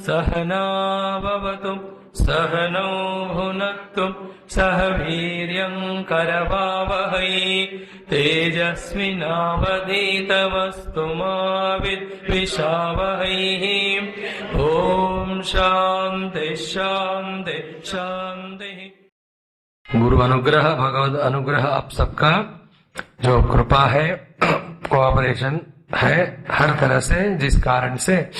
सहनाववतु सहनौ भुनक्तु सह वीर्यं करवावहै तेजस्विनावधीतमस्तु मा विद्विषावहै। ओम शांति शांति शांति। गुरु अनुग्रह, भगवद अनुग्रह आप सबका जो कृपा है, कोऑपरेशन है हर तरह से, जिस कारण से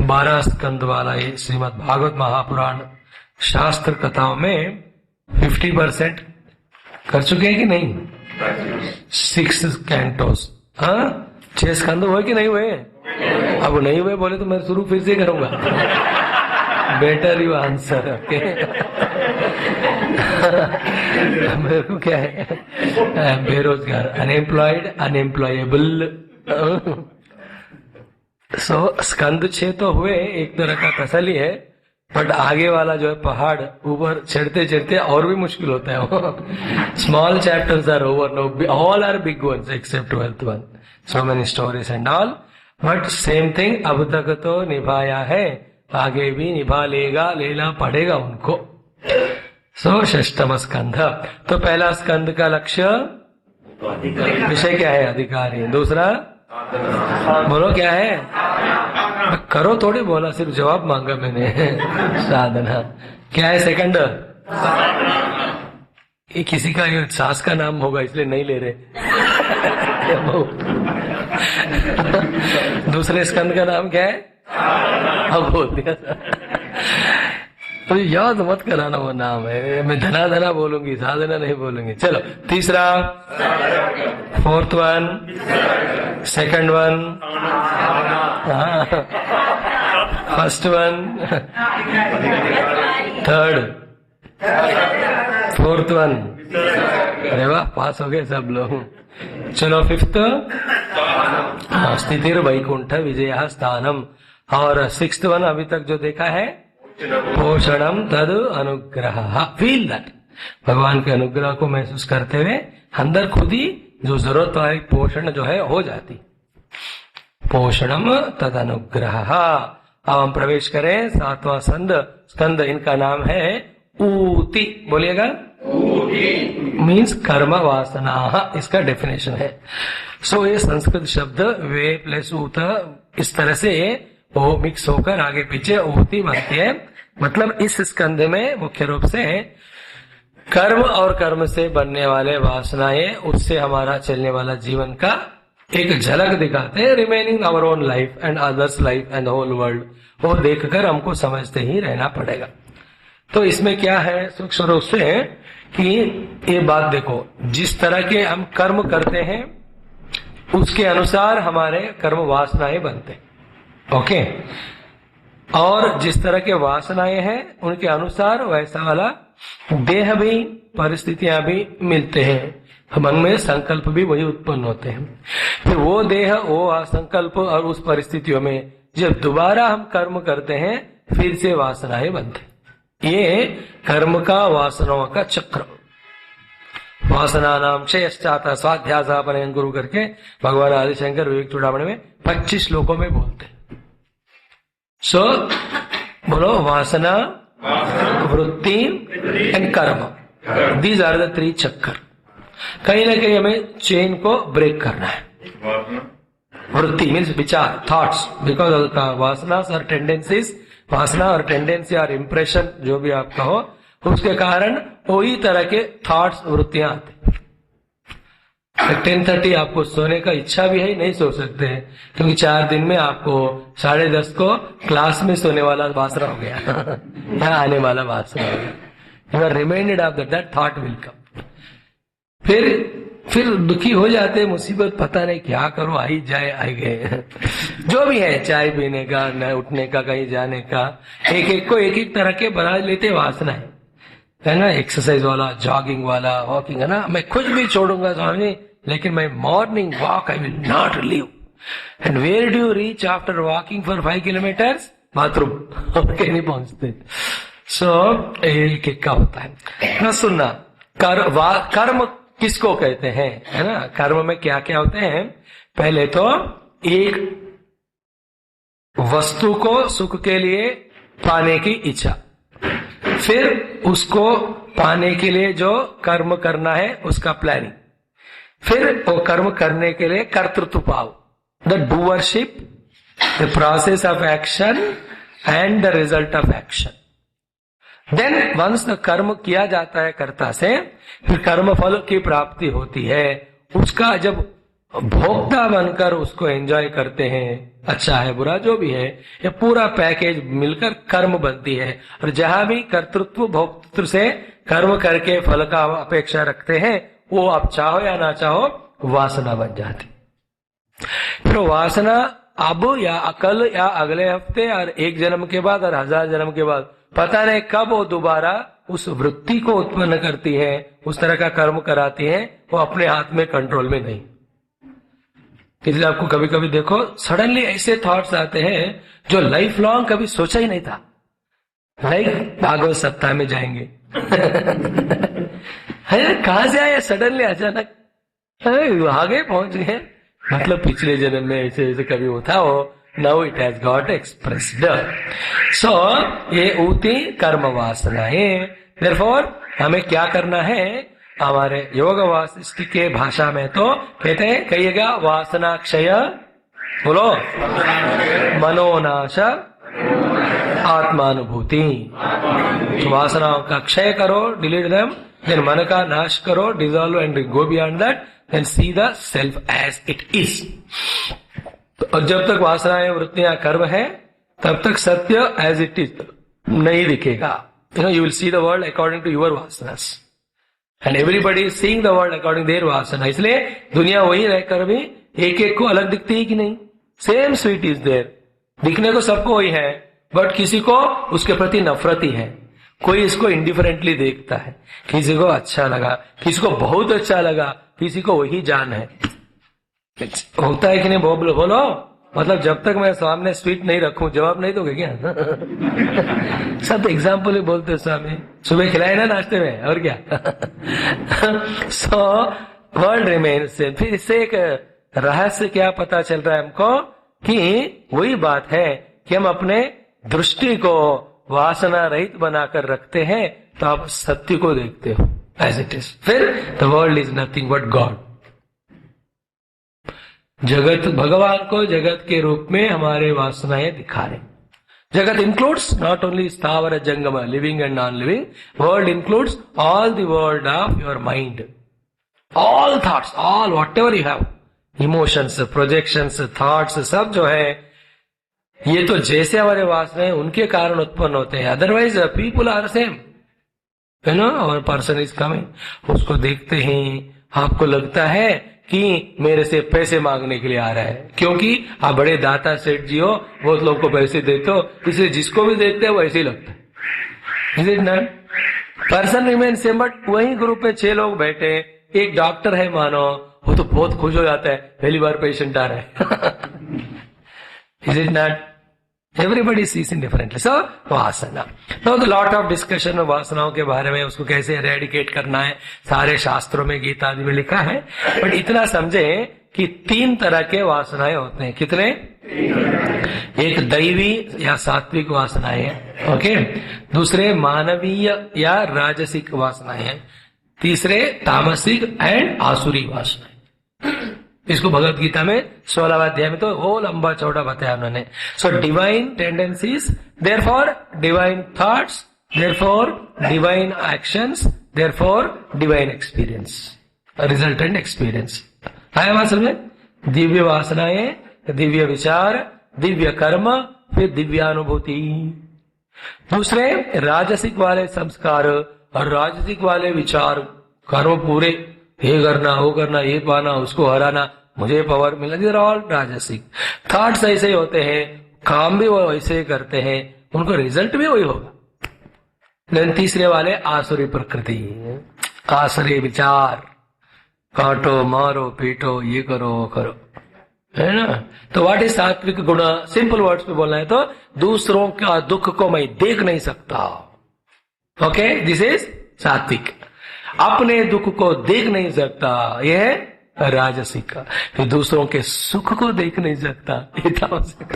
12 स्कंद वाला ये श्रीमद् भागवत महापुराण शास्त्र कथाओं में 50% कर चुके हैं कि नहीं? 6 कैंटोस, 6 स्कंद हुए कि नहीं हुए? अब नहीं हुए बोले तो मैं शुरू फिर से करूंगा। Better you answer. ओके, मेरे को क्या है, बेरोजगार, अनएम्प्लॉयड, अनएम्प्लॉयबल। सो स्कंद 6 तो हुए, एक तरह का तसली है, बट आगे वाला जो है पहाड़ ऊपर चढ़ते चढ़ते और भी मुश्किल होता है। Small chapters are over, no all are big ones except 12th one, so many stories and all, but same thing अब तक तो निभाया है, आगे भी निभा लेगा, लेना पड़ेगा उनको। सो षष्ठम स्कंध। तो पहला स्कंद का लक्ष्य विषय क्या है? अधिकारी। दूसरा बोलो क्या है? करो थोड़ी, बोला सिर्फ जवाब मांगा मैंने। साधना क्या है? सेकंड, ये किसी का ये सास का नाम होगा इसलिए नहीं ले रहे। दूसरे स्कंद का नाम क्या है? अब बोल दिया। तो याद मत कराना वो नाम है, मैं धना धना बोलूंगी, साधना नहीं बोलूंगी। चलो तीसरा, 4th one, 2nd one, 1st one, 3rd, 4th one. अरे वाह, पास हो गए सब लोग। चलो 5th, स्थितिर वैकुंठ विजय स्थानम। और 6th वन अभी तक जो देखा है, पोषणम तद अनुग्रह। फील दैट, भगवान के अनुग्रह को महसूस करते हुए अंदर खुद ही जो जरूरत वाली पोषण जो है हो जाती। पोषणम तद अनुग्रह। अब हम प्रवेश करें 7वां स्कंद। इनका नाम है ऊति। बोलिएगा, मीन्स कर्म वासना, इसका डेफिनेशन है। सो ये संस्कृत शब्द वे प्लस ऊत, इस तरह से वो मिक्स होकर आगे पीछे ऊती बनती है। मतलब इस स्कंध में मुख्य रूप से कर्म और कर्म से बनने वाले वासनाएं, उससे हमारा चलने वाला जीवन का एक झलक दिखाते हैं। Remaining our own life and others life and whole world, वो देखकर हमको समझते ही रहना पड़ेगा। तो इसमें क्या है सूक्ष्म रूप से कि ये बात देखो, जिस तरह के हम कर्म करते हैं उसके अनुसार हमारे कर्म वासनाएं बनते हैं। ओके, और जिस तरह के वासनाएं हैं उनके अनुसार वैसा वाला देह भी, परिस्थितियां भी मिलते हैं। मन में संकल्प भी वही उत्पन्न होते हैं। फिर वो देह, वो संकल्प और उस परिस्थितियों में जब दोबारा हम कर्म करते हैं फिर से वासनाएं बनते। ये कर्म का, वासनाओं का चक्र। वासना नाम क्षयश्चात स्वाध्यासा परयं गुरु करके भगवान आदिशंकर विवेक चूड़ामणि में 25 श्लोकों में बोलते हैं। सो बोलो, वासना, वृत्ति एंड कर्म, दीज आर द 3 चक्कर। कहीं ना कहीं हमें चेन को ब्रेक करना है। वृत्ति मीन्स विचार, थॉट्स, बिकॉज वासना और टेंडेंसीज, वासना और टेंडेंसी और इम्प्रेशन जो भी आप कहो, उसके कारण वही तरह के थॉट्स, वृत्तियां आते। 10:30 आपको सोने का इच्छा भी है, नहीं सो सकते हैं क्योंकि 4 दिन में आपको 10:30 को क्लास में सोने वाला वासना हो गया। यहाँ आने वाला वासना हो गया। You are reminded of that thought will come. फिर दुखी हो जाते हैं, मुसीबत पता नहीं क्या करो, आई जाए आई गए। जो भी है, चाय पीने का, न उठने का, कहीं जाने का, एक एक को एक एक तरह के बना लेते वासना है ना। एक्सरसाइज वाला, जॉगिंग वाला, वॉकिंग है ना, मैं कुछ भी छोड़ूंगा स्वामी, लेकिन मैं morning walk I will not leave. And where do you reach after walking for 5 kilometers? Bathroom. Okay, नहीं पहुंचते। सो एक एक का होता है ना। सुनना, कर्म किसको कहते हैं, है ना। कर्म में क्या क्या होते हैं, पहले तो एक वस्तु को सुख के लिए पाने की इच्छा, फिर उसको पाने के लिए जो कर्म करना है उसका प्लानिंग, फिर वो कर्म करने के लिए कर्तृत्व भाव, the doership, the process of action and the result of action. Then once the karma किया जाता है कर्ता से, फिर कर्म फल की प्राप्ति होती है, उसका जब भोक्ता बनकर उसको एंजॉय करते हैं, अच्छा है बुरा जो भी है, ये पूरा पैकेज मिलकर कर्म बनती है। और जहां भी कर्तृत्व भोक्तृ से कर्म करके फल का अपेक्षा रखते हैं, वो आप चाहो या ना चाहो वासना बन जाती। फिर वासना अब या कल या अगले हफ्ते और एक जन्म के बाद और 1000 जन्म के बाद पता नहीं कब वो दोबारा उस वृत्ति को उत्पन्न करती है, उस तरह का कर्म कराती है, वो अपने हाथ में कंट्रोल में नहीं। इसलिए आपको कभी कभी देखो सडनली ऐसे थॉट्स आते हैं जो लाइफ लॉन्ग कभी सोचा ही नहीं था, लाइक भागवत सप्ताह में जाएंगे है कहां से आया सडनली अचानक, आगे पहुंच गए, मतलब पिछले जन्म में ऐसे ऐसे कभी होता हो, now it has got expressed. So ये ऊती कर्म वासनाएं। देयरफॉर हमें क्या करना है, हमारे योग वासिष्ठ के भाषा में तो कहते हैं, कहिएगा वासना क्षय, बोलो मनोनाश आत्मानुभूति। तो वासनाओं का क्षय करो, डिलीट देम, देन मन का नाश करो, dissolve and go beyond that, then see the self as it is. और जब तक वासनाएं वृत्तियां कर्म है, तब तक सत्य एज इट इज नहीं दिखेगा। You will see the world according to your vasanas and everybody is seeing the world according their vasana. इसलिए दुनिया वही रहकर भी एक एक को अलग दिखती है कि नहीं, सेम स्वीट इज देयर, दिखने को सबको वही है, बट किसी को उसके प्रति नफरत ही है, कोई इसको इंडिफरेंटली देखता है, किसी को अच्छा लगा, किसी को बहुत अच्छा लगा, किसी को वही जान है। होता है कि नहीं, बोलो, मतलब जब तक मैं सामने स्वीट नहीं रखूं, जवाब नहीं दोगे क्या सब एग्जाम्पल ही बोलते हो, स्वामी सुबह खिलाए ना नाश्ते में, और क्या सो वर्ल्ड रिमेन्स। फिर इससे एक रहस्य क्या पता चल रहा है हमको, कि वही बात है कि हम अपने दृष्टि को वासना रहित बनाकर रखते हैं, तो आप सत्य को देखते हो एज इट इज। फिर the world is nothing but God. जगत, भगवान को जगत के रूप में हमारे वासनाएं दिखा रहे। जगत इंक्लूड्स नॉट ओनली स्थावर जंगम, living and non living, world includes all the world of your mind, all thoughts, all what ever you have, emotions, projections, thoughts, सब जो है ये तो जैसे हमारे वासनाएं उनके कारण उत्पन्न होते हैं। Otherwise people are same, you know, और पर्सन इज कमिंग, उसको देखते ही आपको लगता है कि मेरे से पैसे मांगने के लिए आ रहा है, क्योंकि आप बड़े दाता सेठ जी हो, बहुत लोग को पैसे देते हो, इसलिए जिसको भी देखते हैं वो ऐसे ही लगता है। Is it not? Person remain same, but वही ग्रुप में 6 लोग बैठे, एक डॉक्टर है मानो, वो तो बहुत खुश हो जाता है पहली बार पेशेंट आ रहा है is it not? Everybody sees in differently. So, वासना. Now the lot of discussion वासनाओं के बारे में, उसको कैसे eradicate करना है, सारे शास्त्रों में, गीता आदि में लिखा है, बट इतना समझे कि 3 तरह के वासनाएं होते हैं। कितने? एक दैवी या सात्विक वासनाएं हैं, ओके, दूसरे मानवीय या राजसिक वासनाएं हैं, तीसरे तामसिक एंड आसुरी वासनाएं। इसको भगवत गीता में 16वां अध्याय में तो वो लंबा चौड़ा बताया उन्होंने। So divine tendencies, therefore divine thoughts, therefore divine actions, therefore divine experience, resultant experience. आया बात समझे? दिव्य वासनाएं, दिव्य विचार, दिव्य कर्म, फिर दिव्यानुभूति। दूसरे राजसिक वाले संस्कार और राजसिक वाले विचार, कर्म पूरे, ये करना, वो करना, ये पाना, उसको हराना, मुझे पावर मिला, दीज आर ऑल राजसिक। थॉट्स ऐसे ही होते हैं, काम भी वो वैसे ही करते हैं, उनको रिजल्ट भी वही होगा। लेकिन तीसरे वाले आसुरी प्रकृति, आसुरी विचार, काटो, मारो, पीटो, ये करो, वो करो, है ना। तो व्हाट इज सात्विक गुण? सिंपल वर्ड्स में बोलना है तो, दूसरों का दुख को मैं देख नहीं सकता, ओके, दिस इज सात्विक। अपने दुख को देख नहीं सकता, यह है राजसिक। फिर दूसरों के सुख को देख नहीं सकता, ये तामसिक।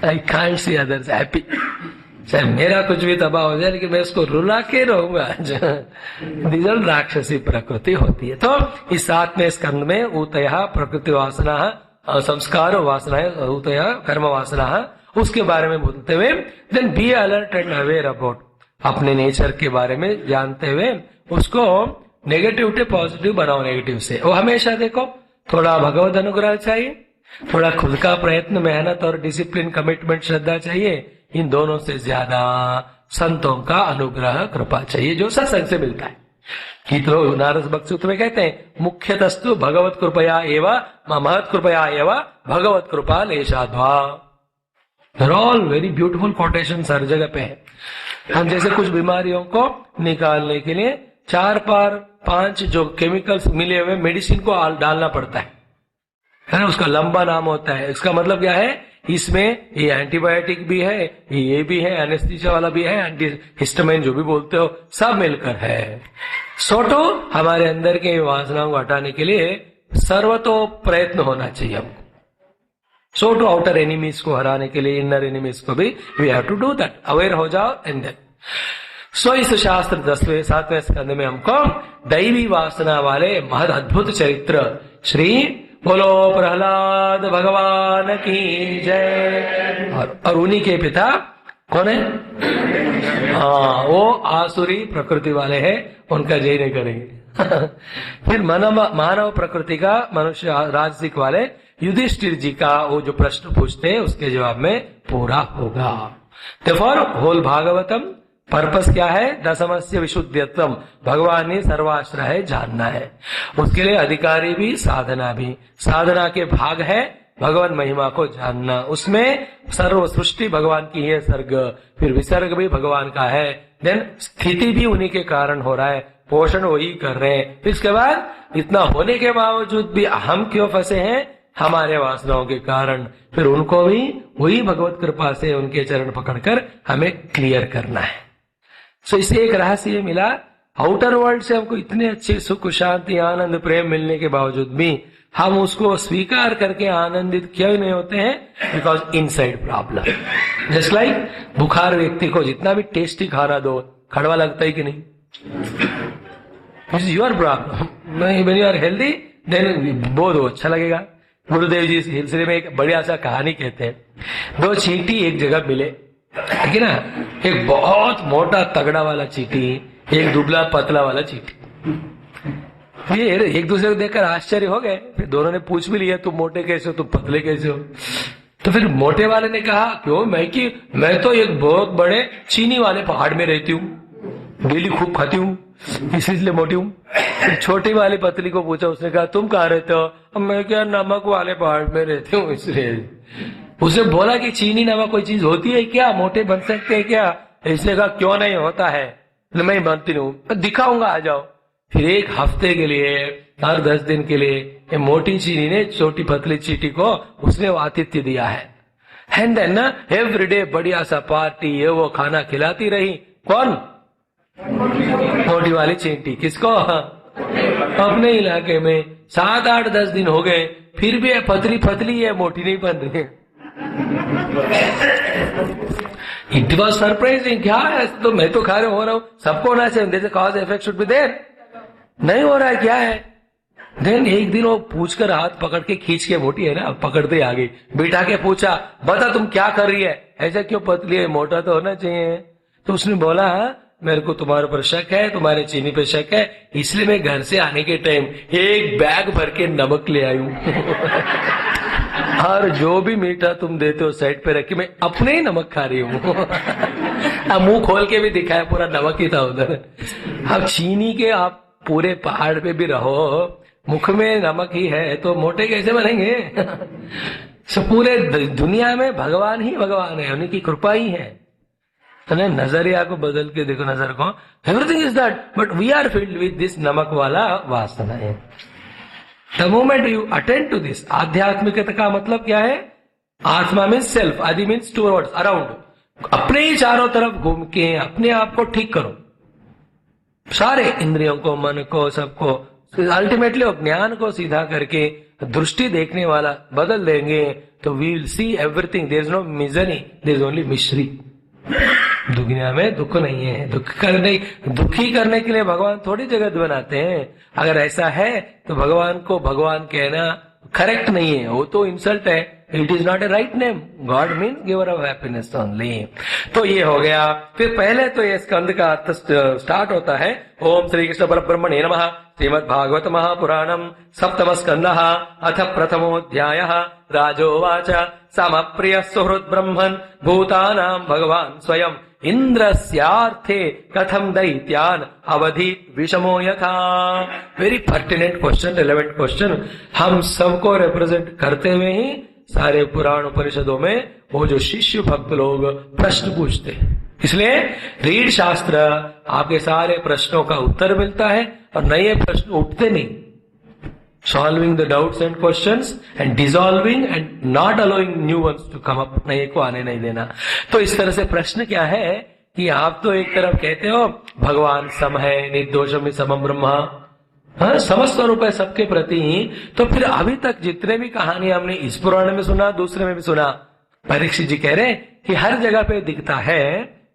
I can't see others happy, चाहे मेरा कुछ भी तबाह हो जाए लेकिन मैं उसको रुला के रहूंगा। दिजल राक्षसी प्रकृति होती है। तो इस 7वें स्कंद में ऊतयः प्रकृति वासना, संस्कार वासना, ऊतयः कर्म वासना, उसके बारे में बोलते हुए then be alert and aware about, अपने नेचर के बारे में जानते हुए उसको नेगेटिव से पॉजिटिव बनाओ। नेगेटिव से वो हमेशा देखो, थोड़ा भगवत अनुग्रह चाहिए, थोड़ा खुद का प्रयत्न, मेहनत और डिसिप्लिन, कमिटमेंट, श्रद्धा चाहिए। इन दोनों से ज्यादा संतों का अनुग्रह, कृपा चाहिए, जो सत्संग से मिलता है। कि तो नारद भक्त सूत्र में कहते हैं मुख्यतस्तु भगवत कृपया एवं महत कृपया एवं भगवत कृपा लेशाध्वा। ऑल वेरी ब्यूटीफुल कोटेशन हर जगह पे है। हम जैसे कुछ बीमारियों को निकालने के लिए 4-5 जो केमिकल्स मिले हुए मेडिसिन को डालना पड़ता है ना, उसका लंबा नाम होता है। इसका मतलब क्या है, इसमें ये एंटीबायोटिक भी है, ये भी है, एनेस्थीसिया वाला भी है, एंटी हिस्टामाइन जो भी बोलते हो, सब मिलकर है। सोटो हमारे अंदर के वासनाओं को हटाने के लिए सर्वतो प्रयत्न होना चाहिए हमको। सो टू आउटर एनिमीज को हराने के लिए इनर एनिमीज को भी we have to do that, aware हो जाओ एंड देन। सो इस शास्त्र 7वें स्कंद में हमको दैवी वासना वाले महद अद्भुत चरित्र श्री बोलो प्रहलाद भगवान की जय। और उन्हीं के पिता कौन है? वो आसुरी प्रकृति वाले हैं, उनका जय नहीं करेंगे। फिर मानव प्रकृति का मनुष्य राजसिक वाले युधिष्ठिर जी का वो जो प्रश्न पूछते हैं उसके जवाब में पूरा होगा। Therefore, होल भागवतम पर्पस क्या है? दशमस्य विशुद्धित्वम, भगवान ही सर्वाश्रय जानना है। उसके लिए अधिकारी भी साधना भी, साधना के भाग है भगवान महिमा को जानना। उसमें सर्व सृष्टि भगवान की है, सर्ग, फिर विसर्ग भी भगवान का है, देन स्थिति भी उन्हीं के कारण हो रहा है, पोषण वही कर रहे हैं। फिर इसके बाद इतना होने के बावजूद भी हम क्यों फंसे हैं? हमारे वासनाओं के कारण। फिर उनको भी वही भगवत कृपा से उनके चरण पकड़कर हमें क्लियर करना है। सो इसे एक रहस्य मिला, आउटर वर्ल्ड से हमको इतने अच्छे सुख शांति आनंद प्रेम मिलने के बावजूद भी हम उसको स्वीकार करके आनंदित क्यों नहीं होते हैं? Because inside problem. Just like बुखार व्यक्ति को जितना भी टेस्टी खाना दो, कड़वा लगता है कि नहीं? This is your problem. When you are healthy then बहुत अच्छा लगेगा। गुरुदेव जी सिलसिले में एक बढ़िया सा कहानी कहते हैं, 2 चींटी एक जगह मिले, ठीक है ना, एक बहुत मोटा तगड़ा वाला चींटी, एक दुबला पतला वाला चींटी। फिर एक दूसरे को देखकर आश्चर्य हो गए। फिर दोनों ने पूछ भी लिया, तुम मोटे कैसे हो, तुम पतले कैसे हो? तो फिर मोटे वाले ने कहा, क्यों, मैं तो एक बहुत बड़े चीनी वाले पहाड़ में रहती हूँ, डेली खूब खाती हूँ, इसलिए मोटी हूँ। फिर छोटी वाली पतली को पूछा, उसने कहा, तुम कहाँ रहते हो? मैं क्या नमक वाले पहाड़ में रहती हूँ, इसलिए। उसने बोला कि चीनी नमक कोई चीज होती है क्या, मोटे बन सकते हैं क्या? इसने कहा, क्यों नहीं होता है, मैं बनती हूँ, दिखाऊंगा, आ जाओ। फिर एक हफ्ते के लिए, हर 10 दिन के लिए ये मोटी चीनी ने छोटी पतली चींटी को उसने आतिथ्य दिया है। एंड देन ना एवरीडे बढ़िया सा पार्टी, ये वो खाना खिलाती रही। कौन? मोटी वाली चींटी। किसको? अपने इलाके में। 7, 8, 10 दिन हो गए, फिर भी पतली पतली है, मोटी नहीं बन रही। It was surprising. क्या है, तो मैं तो खा रहा हो रहा हूँ, सबको होना चाहिए, cause effect should be there. नहीं हो रहा है, क्या है? देन एक दिन वो पूछकर हाथ पकड़ के खींच के, मोटी है ना, पकड़ते आ गई, बिठा के पूछा, बता तुम क्या कर रही है, ऐसा क्यों पतली है, मोटा तो होना चाहिए। तो उसने बोला, मेरे को तुम्हारे पर शक है, तुम्हारे चीनी पे शक है, इसलिए मैं घर से आने के टाइम एक बैग भर के नमक ले आई हूं। और जो भी मीठा तुम देते हो साइड पे रखी, मैं अपने ही नमक खा रही हूँ। अब मुंह खोल के भी दिखाया, पूरा नमक ही था उधर। अब चीनी के आप पूरे पहाड़ पे भी रहो, मुख में नमक ही है, तो मोटे कैसे बनेंगे? सो पूरे दुनिया में भगवान ही भगवान है, उन्हीं की कृपा ही है। तो नजरिया को बदल के देखो, नजर को, everything is that, but we are filled with this नमक वाला वासना है। The moment you attend to this, आध्यात्मिकता का मतलब क्या है? आत्मा मीन्स सेल्फ, आदि मीन्स टूवर्ड्स, अराउंड। अपने ही चारों तरफ घूम के अपने आप को ठीक करो। सारे इंद्रियों को, मन को, सबको अल्टीमेटली ज्ञान को सीधा करके दृष्टि देखने वाला बदल देंगे तो we will see everything. There is no misery, there is only mishri. दुनिया में दुख नहीं है। दुखी करने के लिए भगवान थोड़ी जगत बनाते हैं। अगर ऐसा है तो भगवान को भगवान कहना करेक्ट नहीं है, वो तो इंसल्ट है। It is not a write name. God mean giver of happiness only. तो ये हो गया। फिर पहले तो ये स्कंद का अर्थ स्टार्ट होता है ओम श्री कृष्ण परब्रह्मणे नमः। श्रीमद् भागवत महापुराणम सप्तम स्कंद अथ प्रथमोऽध्यायः। राजोवाच समप्रिय सुहृद ब्रह्मन् भूतानां भगवान स्वयं इंद्रस्यार्थे कथम दैत्यान अवधि विषमो यथा। Very pertinent question, relevant question. हम सबको रिप्रेजेंट करते हुए ही सारे पुराण उपनिषदों में वो जो शिष्य भक्त लोग प्रश्न पूछते हैं, इसलिए रीड शास्त्र, आपके सारे प्रश्नों का उत्तर मिलता है और नए प्रश्न उठते नहीं। Solving the doubts and questions and dissolving and not allowing new ones to come up, नए को आने नहीं देना। तो इस तरह से प्रश्न क्या है कि आप तो एक तरफ कहते हो भगवान सम है, निर्दोषम समम ब्रह्मा, हाँ, समस्त स्वरूप है सबके प्रति। तो फिर अभी तक जितने भी कहानी हमने इस पुराण में सुना, दूसरे में भी सुना, परीक्षित जी कह रहे कि हर जगह पे दिखता है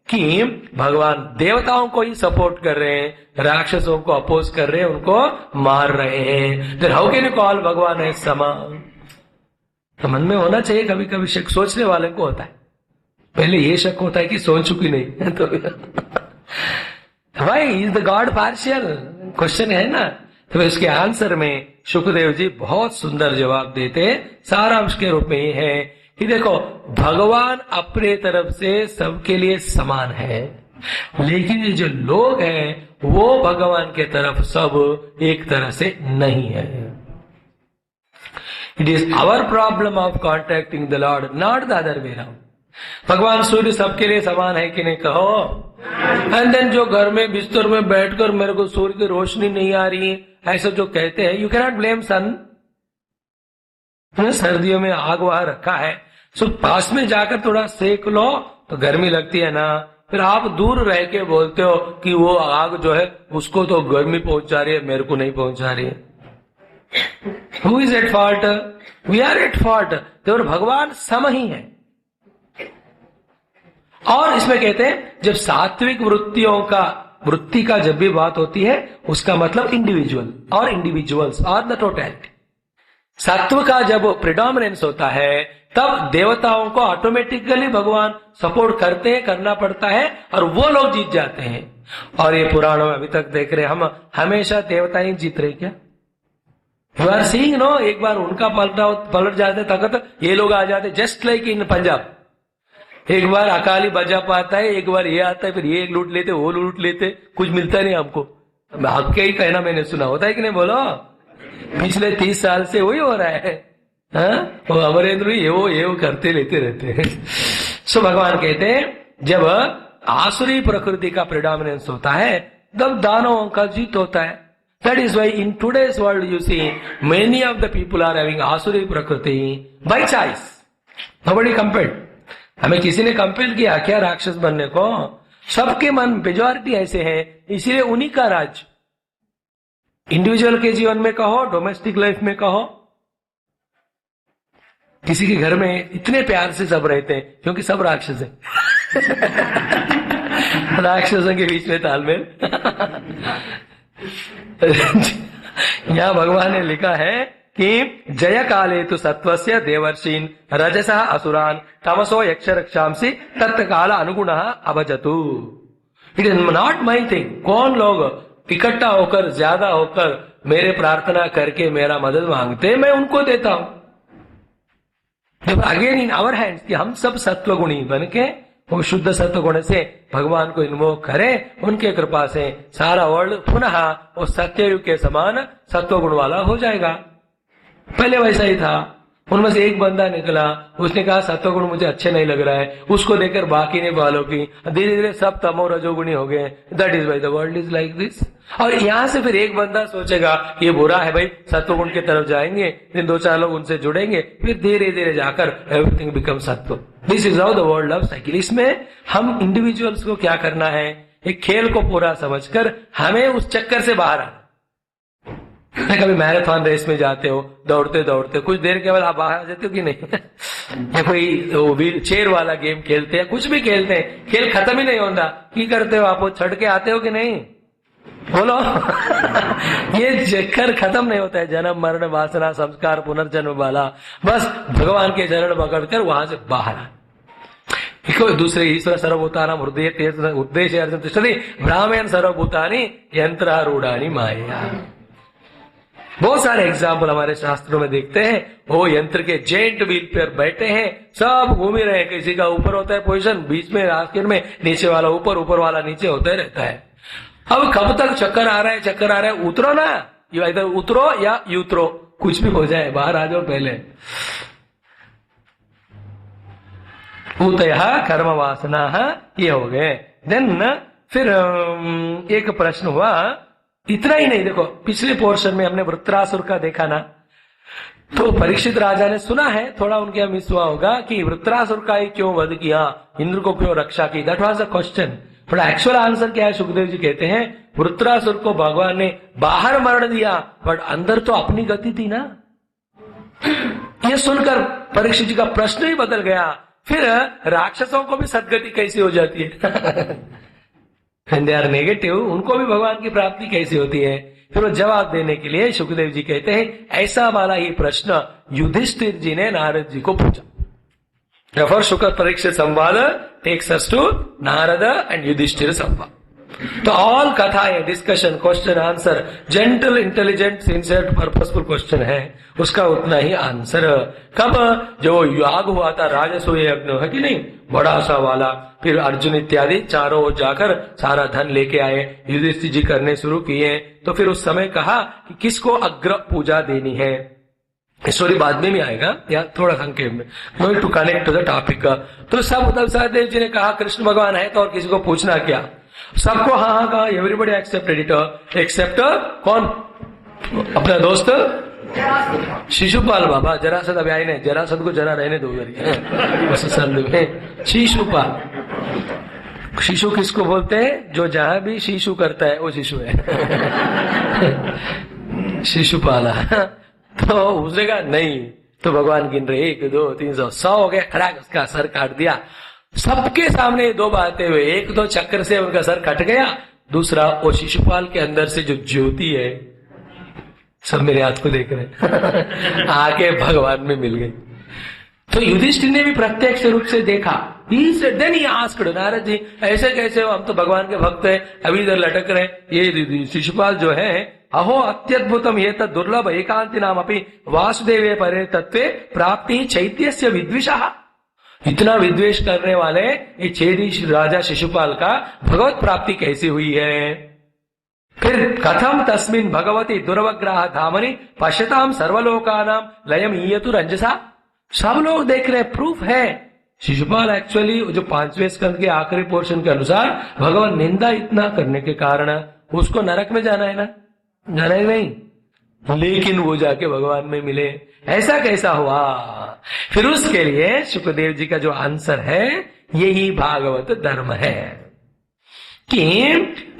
कि भगवान देवताओं को ही सपोर्ट कर रहे हैं, राक्षसों को अपोज कर रहे हैं, उनको मार रहे हैं। फिर हाउ कैन यू कॉल भगवान है समा? तो मन में होना चाहिए कभी कभी शक, सोचने वाले को होता है। पहले ये शक होता है कि सोच चुकी नहीं तो why is the God partial, question है ना। तो इसके आंसर में शुकदेव जी बहुत सुंदर जवाब देते हैं। सारांश के रूप में ये है कि देखो, भगवान अपने तरफ से सबके लिए समान है, लेकिन ये जो लोग हैं वो भगवान के तरफ सब एक तरह से नहीं है। It is our problem of contacting the lord, not the other way round. भगवान सूर्य सबके लिए समान है कि नहीं कहो। एंड देन जो घर में बिस्तर में बैठकर मेरे को सूर्य की रोशनी नहीं आ रही है, ऐसा जो कहते हैं, यू कैन नॉट ब्लेम सन। सर्दियों में आग वहां रखा है, सो पास में जाकर थोड़ा सेक लो तो गर्मी लगती है ना। फिर आप दूर रह के बोलते हो कि वो आग जो है उसको तो गर्मी पहुंचा रही है, मेरे को नहीं पहुंचा रही है। Who is at fault? We are at fault. तो भगवान सम ही है। और इसमें कहते हैं जब सात्विक वृत्ति का जब भी बात होती है उसका मतलब इंडिविजुअल और इंडिविजुअल्स और द टोटलिटी। सत्व का जब प्रिडोमिनेंस होता है तब देवताओं को ऑटोमेटिकली भगवान सपोर्ट करते हैं, करना पड़ता है और वो लोग जीत जाते हैं। और ये पुराणों में अभी तक देख रहे हम हमेशा देवता ही जीत रहे क्या? यू आर सीइंग नो, एक बार उनका पलट जाते तक ये लोग आ जाते, जस्ट लाइक इन पंजाब। एक बार अकाली भाजपा आता है, एक बार ये आता है, फिर ये लूट लेते, वो लूट लेते, कुछ मिलता नहीं हमको। हक के ही कहना मैंने सुना, होता है कि नहीं बोलो? पिछले 30 साल से वही हो रहा है। वो अमरेंद्र ये वो करते लेते रहते हैं। सो भगवान कहते हैं जब आसुरी प्रकृति का प्रिडोमिनेंस होता है तब दानवों का जीत होता है। That is why in today's world you see many of the people are having आसुरी प्रकृति बाय चॉइस। Nobody compelled. हमें किसी ने कंपेल किया क्या राक्षस बनने को? सबके मन मेजॉरिटी ऐसे हैं, इसीलिए उन्हीं का राज। इंडिविजुअल के जीवन में कहो, डोमेस्टिक लाइफ में कहो, किसी के घर में इतने प्यार से सब रहते हैं क्योंकि सब राक्षस हैं। राक्षसों के बीच में तालमेल। यहां भगवान ने लिखा है कि जय काले तो सत्वस्य देवर्षीन रजसः असुरान तमसो यक्ष रक्षांसी तत्काल अनुगुण अभजतु। It is not my thing. कौन लोग इकट्ठा होकर ज्यादा होकर मेरे प्रार्थना करके मेरा मदद मांगते, मैं उनको देता हूं। अगेन इन आवर हैंड्स कि हम सब सत्वगुणी बन के वो शुद्ध सत्व गुण से भगवान को इन्वोक करें, उनके कृपा से सारा वर्ल्ड पुनः वो सत्ययुग के समान सत्व गुण वाला हो जाएगा। पहले वैसा ही था। उनमें से एक बंदा निकला, उसने कहा सत्वगुण मुझे अच्छे नहीं लग रहा है, उसको देखकर बाकी ने फॉलो की, धीरे धीरे सब तमो रजोगुणी हो गए। That is why the world is like this. और यहां से फिर एक बंदा सोचेगा ये बुरा है भाई, सत्वगुण की तरफ जाएंगे, फिर 2-4 लोग उनसे जुड़ेंगे, फिर धीरे धीरे जाकर एवरीथिंग बिकम सत्व। This is how the world love cycle. इसमें हम इंडिविजुअल्स को क्या करना है एक खेल को पूरा समझकर हमें उस चक्कर से बाहर आना। कभी मैराथन रेस में जाते हो, दौड़ते दौड़ते कुछ देर के बाद आप बाहर आ जाते हो कि नहीं? या कोई व्हील चेयर वाला गेम खेलते हैं, कुछ भी खेलते हैं, खेल खत्म ही नहीं होता, की करते हो आप? वो छड़ के आते हो कि नहीं? बोलो। ये चक्कर खत्म नहीं होता है, जन्म मरण वासना संस्कार पुनर्जन्म वाला। बस भगवान के चरण पकड़कर वहां से बाहर आ। दूसरे ईश्वर सर्वभूतानां हृदय उद्देश्य अर्जुन तिष्ठति ब्राह्मण सर्वभूतानि यंत्रारूढ़ानि माया। बहुत सारे एग्जाम्पल हमारे शास्त्रों में देखते हैं। वो यंत्र के जेंट व्हील पर बैठे हैं, सब घूम ही रहे हैं। किसी का ऊपर होता है पोजीशन, बीच में आखिर में नीचे वाला ऊपर, ऊपर वाला नीचे होता ही रहता है। अब कब तक चक्कर आ रहा है, चक्कर आ रहा है? उतरो ना, इधर उतरो या यूतरो, कुछ भी हो जाए, बाहर आ जाओ पहले। ऊतयः कर्म वासना ये हो गए। देन फिर एक प्रश्न हुआ, इतना ही नहीं, देखो पिछले पोर्शन में हमने वृत्रासुर का देखा ना, तो परीक्षित राजा ने सुना है, थोड़ा उनके यहाँ मिस हुआ होगा कि वृत्रासुर का ही क्यों वध किया, इंद्र को क्यों रक्षा की, that was the question. But actual answer क्या है? सुखदेव जी कहते हैं वृत्रासुर को भगवान ने बाहर मरण दिया, बट अंदर तो अपनी गति थी ना। ये सुनकर परीक्षित जी का प्रश्न ही बदल गया। फिर राक्षसों को भी सदगति कैसी हो जाती है? दे आर नेगेटिव, उनको भी भगवान की प्राप्ति कैसी होती है? फिर वो जवाब देने के लिए सुखदेव जी कहते हैं ऐसा वाला ही प्रश्न युधिष्ठिर जी ने नारद जी को पूछा। रेफर शुक्र परीक्षित संवाद takes us to Narada and Yudhishthira संवाद। तो ऑल कथा है, discussion, question answer, gentle intelligent sincere purposeful question है, उसका उतना ही आंसर। कब? जो याग हुआ था राजसूय यज्ञ, है कि नहीं, बड़ा सा वाला। फिर अर्जुन इत्यादि चारों ओर जाकर सारा धन लेके आए, युधिष्ठिर जी करने शुरू किए। तो फिर उस समय कहा कि किसको अग्र पूजा देनी है। स्टोरी बाद में भी आएगा, या थोड़ा संक्षेप में, going to connect to the topic. तो सब उद्धव सहदेव जी ने कहा कृष्ण भगवान है तो और किसी को पूछना क्या? सबको हाँ हाँ कहा, एवरीबडी एक्सेप्टेड इट, एक्सेप्ट कौन? अपना दोस्त शिशुपाल बाबा। जरासंध अभी आए नहीं, जरासंध को जरा रहने दो बस संध में। शिशुपाल, शिशु किसको बोलते हैं? जो जहां भी शिशु करता है वो शिशु है। शिशुपाला। तो उसने कहा नहीं, तो भगवान गिन रहे 1 2 3 100 हो गया, खड़ा उसका सर काट दिया। सबके सामने दो बातें हुए, एक तो चक्र से उनका सर कट गया, दूसरा वो शिशुपाल के अंदर से जो ज्योति है, सब मेरे हाथ को देख रहे आके भगवान में मिल गई। तो युधिष्ठिर ने भी प्रत्यक्ष रूप से देखा। Then he asked, Narad ji ऐसे कैसे हो, हम तो भगवान के भक्त हैं, अभी इधर लटक रहे। ये शिशुपाल जो है, अहो अत्यद्भुतम ये दुर्लभ एकांति नाम अपनी वासुदेवे परे तत्वे प्राप्ति चैत्यस्य विद्विषः। इतना विद्वेष करने वाले ये छेदी राजा शिशुपाल का भगवत प्राप्ति कैसी हुई है? फिर कथम तस्मिन भगवती दुर्वग्रह धामनि पश्यताम सर्वलोकानाम लयम ईयतु रंजसा। सब लोग देख रहे, प्रूफ है। शिशुपाल एक्चुअली जो 5वें स्कंद के आखिरी पोर्शन के अनुसार भगवान निंदा इतना करने के कारण उसको नरक में जाना है ना, जाना ही नहीं, लेकिन वो जाके भगवान में मिले। ऐसा कैसा हुआ? फिर उसके लिए सुखदेव जी का जो आंसर है, यही भागवत धर्म है कि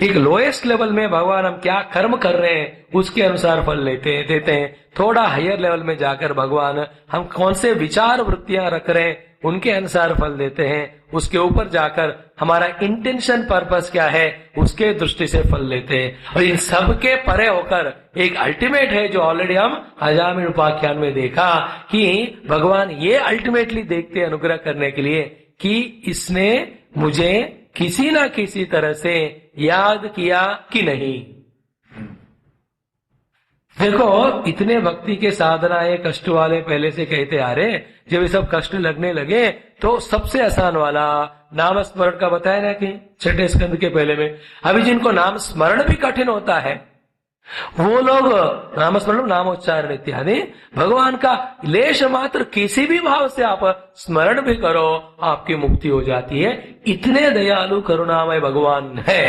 एक लोएस्ट लेवल में भगवान हम क्या कर्म कर रहे हैं उसके अनुसार फल देते हैं। थोड़ा हायर लेवल में जाकर भगवान हम कौन से विचार वृत्तियां रख रहे हैं उनके अनुसार फल देते हैं। उसके ऊपर जाकर हमारा इंटेंशन पर्पस क्या है उसके दृष्टि से फल लेते हैं। और इन सब के परे होकर एक अल्टीमेट है जो ऑलरेडी हम अजामिल उपाख्यान में देखा कि भगवान ये अल्टीमेटली देखते अनुग्रह करने के लिए कि इसने मुझे किसी ना किसी तरह से याद किया कि नहीं। देखो इतने भक्ति के साधनाएं कष्ट वाले पहले से कहते आ रहे, जब ये सब कष्ट लगने लगे तो सबसे आसान वाला नाम स्मरण का बताया ना कि 6ठे स्कंद के पहले में। अभी जिनको नाम स्मरण भी कठिन होता है वो लोग नाम स्मरण नामोच्चारण इत्यादि भगवान का लेश मात्र किसी भी भाव से आप स्मरण भी करो आपकी मुक्ति हो जाती है। इतने दयालु करुणामय भगवान है।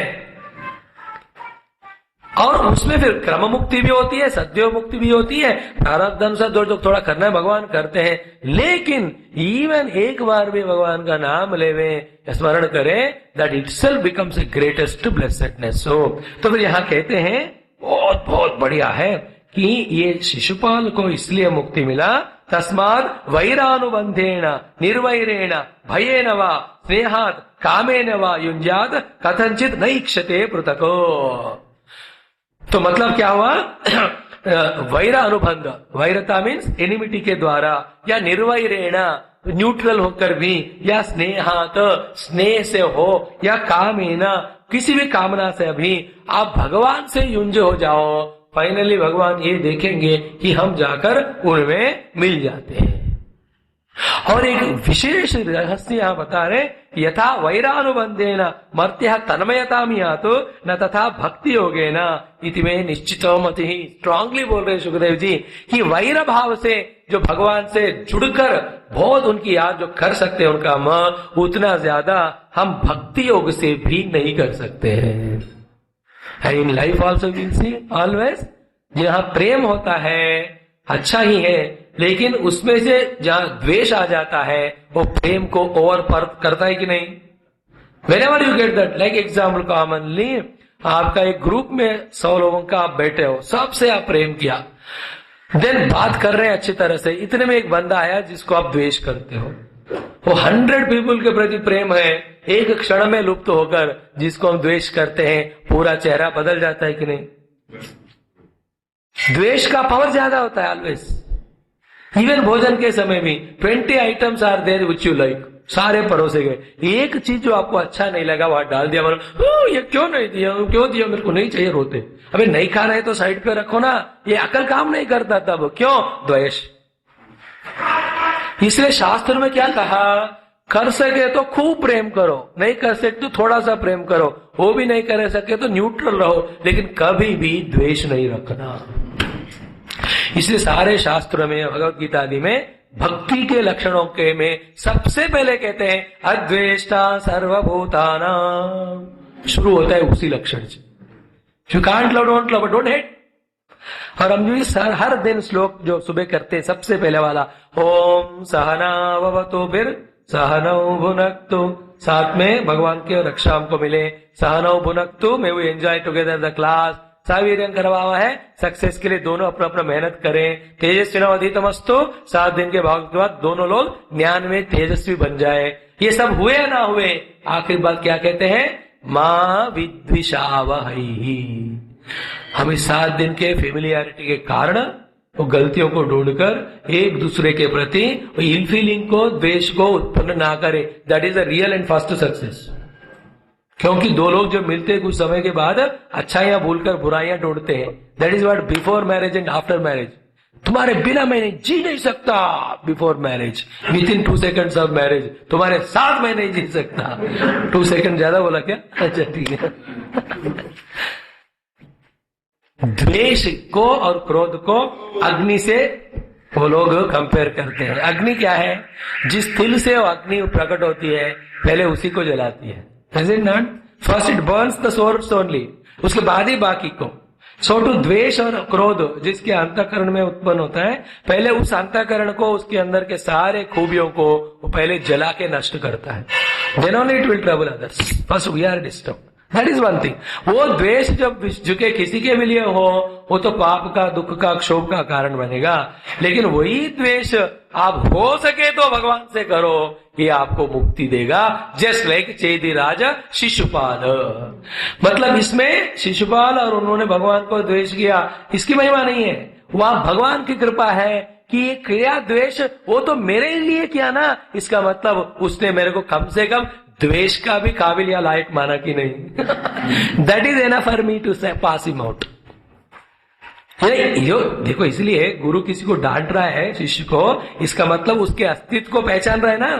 और उसमें फिर क्रम मुक्ति भी होती है, सद्यो मुक्ति भी होती है। प्रारब्ध अनुसार जो थोड़ा करना है भगवान करते हैं, लेकिन इवन एक बार भी भगवान का नाम लेवे, स्मरण करें, that itself becomes a greatest blessedness. तो फिर यहाँ कहते हैं बहुत बहुत बढ़िया है कि ये शिशुपाल को इसलिए मुक्ति मिला, तस्माद वैरानुबंधेन निर्वैरेण भयेन वा स्नेहात् कामेन वा युञ्जात् कथंचित न इक्षते पृथको। तो मतलब क्या हुआ? वैरा अनुबंध, वैरता मीन्स एनिमिटी के द्वारा, या निर्वैरेण न्यूट्रल होकर भी, या स्नेहात स्नेह से हो, या कामेन किसी भी कामना से भी आप भगवान से युंज हो जाओ। फाइनली भगवान ये देखेंगे कि हम जाकर उनमें मिल जाते हैं। और एक विशेष रहस्य यहाँ बता रहे, यथा वैरानुबंधेन मर्त्य तन्मयतामियातु न तथा भक्ति योगेन इति में निश्चितो मति। स्ट्रांगली बोल रहे सुखदेव जी कि वैर भाव से जो भगवान से जुड़कर बहुत उनकी याद जो कर सकते हैं उनका मन, उतना ज्यादा हम भक्ति योग से भी नहीं कर सकते हैं। In life also will see always, जहाँ प्रेम होता है अच्छा ही है, लेकिन उसमें से जहां द्वेष आ जाता है वो प्रेम को ओवर पर करता है कि नहीं? Whenever you get that, like example commonly, आपका एक ग्रुप में 100 लोगों का आप बैठे हो, सबसे आप प्रेम किया, देन बात कर रहे हैं अच्छी तरह से, इतने में एक बंदा आया जिसको आप द्वेष करते हो। वो 100 पीपल के प्रति प्रेम है, एक क्षण में लुप्त होकर जिसको हम द्वेष करते हैं पूरा चेहरा बदल जाता है कि नहीं? द्वेष का पावर ज्यादा होता है ऑलवेज। इवन भोजन के समय भी 20 items are there which you like, सारे परोसे गए, एक चीज जो आपको अच्छा नहीं लगा वहां डाल दिया, ये क्यों नहीं दिया, क्यों दिया, मेरे को नहीं चाहिए, रोते। अबे नहीं खा रहे तो साइड पे रखो ना, ये अकल काम नहीं करता तब, क्यों? द्वेष। इसलिए शास्त्र में क्या कहा, कर सके तो खूब प्रेम करो, नहीं कर सके तो थोड़ा सा प्रेम करो, वो भी नहीं कर सके तो न्यूट्रल रहो, लेकिन कभी भी द्वेष नहीं रखना। इसलिए सारे शास्त्रों में, भगवत गीता आदि में भक्ति के लक्षणों के में सबसे पहले कहते हैं अद्वेष्टा सर्वभूतानां, शुरू होता है उसी लक्षण से। You can't love, don't love, don't hate. और हम भी हर दिन श्लोक जो सुबह करते हैं, सबसे पहले वाला ओम सहना भवतु बिर सहनौ भुनक्तु, साथ में भगवान की रक्षा हमको मिले, सहनौ भुनक्तु, may we enjoy together the class, सावीर्यं करवा हुआ है, सक्सेस के लिए दोनों अपना अपना मेहनत करें, तेजस्विनोधितमस्तु, 7 दिन के बाद दोनों लोग ज्ञान में तेजस्वी बन जाए। ये सब हुए या ना हुए, आखिरी बात क्या कहते हैं, मां विद्विषावहै। हम इस 7 दिन के फेमिलियरिटी के कारण वो गलतियों को ढूंढकर एक दूसरे के प्रति इल फीलिंग को, द्वेष को उत्पन्न ना करें। That is a real and first success. क्योंकि दो लोग जब मिलते हैं कुछ समय के बाद अच्छाइयां भूलकर बुराइयां ढूंढते हैं। That is what before marriage and after marriage. तुम्हारे बिना मैं जी नहीं सकता before marriage, with in 2 seconds of marriage तुम्हारे साथ मैं नहीं जी सकता। 2 seconds ज्यादा बोला क्या? अच्छा ठीक है। द्वेष को और क्रोध को अग्नि से वो लोग कंपेयर करते हैं। अग्नि क्या है? जिस तिल से वो अग्नि प्रकट होती है पहले उसी को जलाती है। Is it not? First it burns the source only, उसके बाद ही बाकी को। सो टू द्वेष और क्रोध जिसके अंतःकरण में उत्पन्न होता है, पहले उस अंतःकरण को, उसके अंदर के सारे खूबियों को वो पहले जला के नष्ट करता है। Then only it will trouble others. First we are disturbed. That is one thing. वो द्वेष जब झुके किसी के भी लिए हो, वो तो पाप का, दुख का, क्षोभ का कारण बनेगा। लेकिन वही द्वेष आप हो सके तो भगवान से करो, ये आपको मुक्ति देगा। Just like Chediraj Shishupal. मतलब इसमें शिशुपाल और उन्होंने भगवान को द्वेष किया, इसकी महिमा नहीं है, वहां भगवान की कृपा है कि ये क्रिया द्वेष वो तो मेरे लिए किया ना, इसका मतलब उसने मेरे को कम से कम द्वेष का भी काबिल या लायक माना कि नहीं। That is enough for me to pass him out. यो देखो, इसलिए गुरु किसी को डांट रहा है शिष्य को, इसका मतलब उसके अस्तित्व को पहचान रहा है ना।